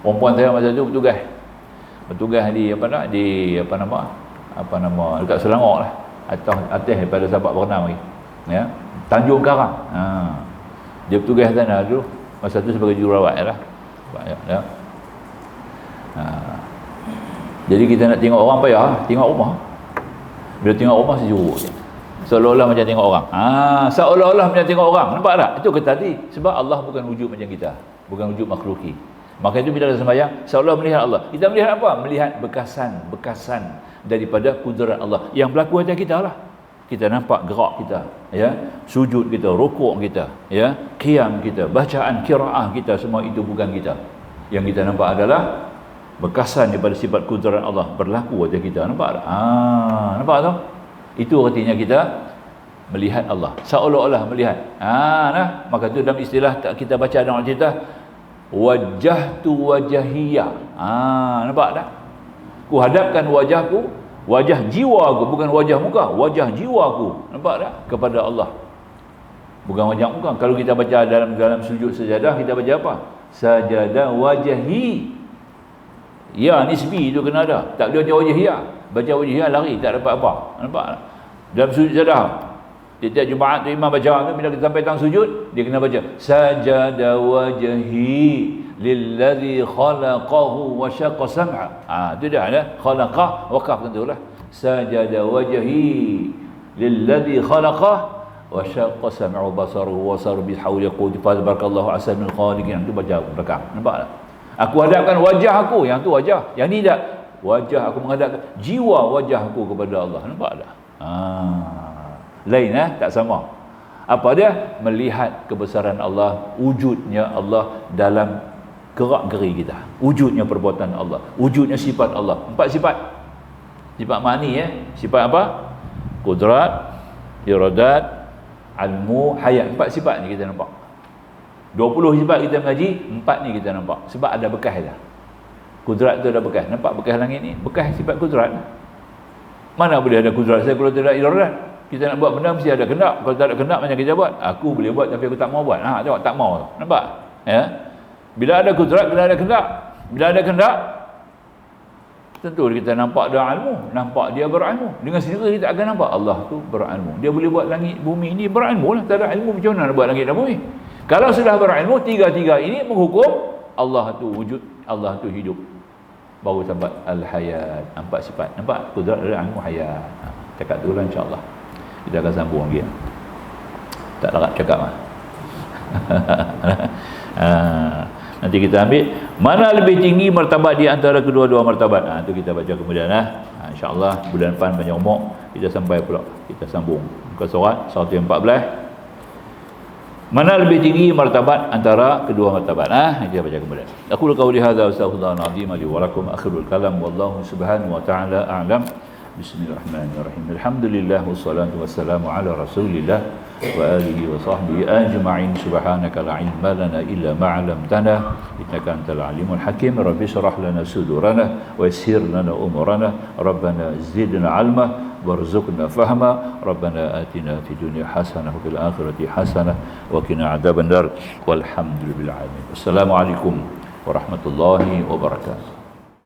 Perempuan saya masa tu bertugas di apa nama dekat Selangor lah, atas daripada Sabak Bernam lagi, ya, Tanjung Karang. Dia bertugas sana dulu masa tu sebagai jururawat lah, ya. Jadi kita nak tengok orang payah tengok rumah. Bila tengok rumah sejuk je, seolah-olah macam tengok orang. Seolah-olah macam tengok orang. Nampak tak? Itu kata tadi. Sebab Allah bukan wujud macam kita, bukan wujud makhluki. Maka itu bila ada sembahyang, seolah melihat Allah. Kita melihat apa? Melihat bekasan daripada kudrat Allah yang berlaku atas kita lah. Kita nampak gerak kita, ya, sujud kita, rukuk kita, ya, qiyam kita, bacaan qiraah kita, semua itu bukan kita. Yang kita nampak adalah bekasan daripada sifat kudrat Allah berlaku atas kita. Nampak tak? Nampak tak? Itu artinya kita melihat Allah, seolah-olah melihat. Maka itu dalam istilah kita baca dalam cerita, wajahtu wajahiyya. Nampak tak? Ku hadapkan wajahku, wajah jiwa aku, bukan wajah muka, wajah jiwa aku. Nampak tak? Kepada Allah, bukan wajah muka. Kalau kita baca dalam sujud sajadah, kita baca apa? Sajadah wajahi. Ya, nisbi itu kena ada. Tak boleh baca wajahiyya. Baca wajahiyya lari, tak dapat apa. Nampak tak? Dalam sujud sajadah, tiap Jumaat tu imam baca tu, bila kita sampai tang sujud, dia kena baca sajada wajhi lillazi khalaqahu wa syaqqa sam'a. Itu dah ada khalaqa, waqaf tentulah. Sajada wajhi lillazi khalaqahu wa syaqqa sam'u basaruhu wa sar bi hawli quwwati fa barakallahu ahsanul khaliqin. Itu baca belakang. Nampak tak? Aku hadapkan wajah aku, yang tu wajah. Yang ni tak. Wajah aku menghadapkan jiwa wajah aku kepada Allah. Nampak tak? Lain, tak sama. Apa dia? Melihat kebesaran Allah, wujudnya Allah dalam gerak-geri kita, wujudnya perbuatan Allah, wujudnya sifat Allah. 4 sifat. Sifat mani, sifat apa? Kudrat, iradat, ilmu, hayat. 4 sifat ni kita nampak. 20 sifat kita mengaji, 4 ni kita nampak. Sebab ada bekas dah. Kudrat tu ada bekas. Nampak bekas langit ni? Bekas sifat kudrat. Mana boleh ada kudrat saya kalau tidak iradat? Kita nak buat benda mesti ada kendak. Kalau tak ada kendak macam kita buat. Aku boleh buat tapi aku tak mau buat. Tengok, tak mau. Nampak? Ya. Bila ada kudrat, kena ada kendak. Bila ada kendak, tentu kita nampak dia ilmu, nampak dia berilmu. Dengan sendiri kita akan nampak Allah tu berilmu. Dia boleh buat langit bumi ni berilmu lah. Tak ada ilmu macam mana nak buat langit dan bumi? Kalau sudah berilmu, tiga-tiga ini menghukum Allah tu wujud, Allah tu hidup. Baru sampai al-hayat, 4 sifat. Nampak? Kudrat ada ilmu hayat. Cakap dulu lah insya-Allah. Kita akan sambung lagi. Tak larat cakap lah. Nanti kita ambil mana lebih tinggi martabat di antara kedua-dua martabat. Itu kita baca kemudian insya-Allah bulan depan panjang umur kita sampai pula, kita sambung muka surat 114. Mana lebih tinggi martabat antara kedua martabat. Kita baca kemudian. Aku qauli hadza wa astaghfirullahal azim li wa lakum, akhirul kalam wallahu subhanahu wa ta'ala a'lam. Bismillahirrahmanirrahim. Alhamdulillah wassalatu wassalamu ala Rasulillah wa alihi wa sahbihi ajma'in. Subhanaka la ilma lana illa ma 'allamtana innaka antal alimul hakim. Rabbi shrah lana sudurana wa yassir lana umurana. Rabbana zidna 'ilma warzuqna fahma. Rabbana atina fid dunya hasanah wa fil akhirati hasanah wa qina adzabannar. Walhamdulillahi alamin. Assalamualaikum warahmatullahi wabarakatuh.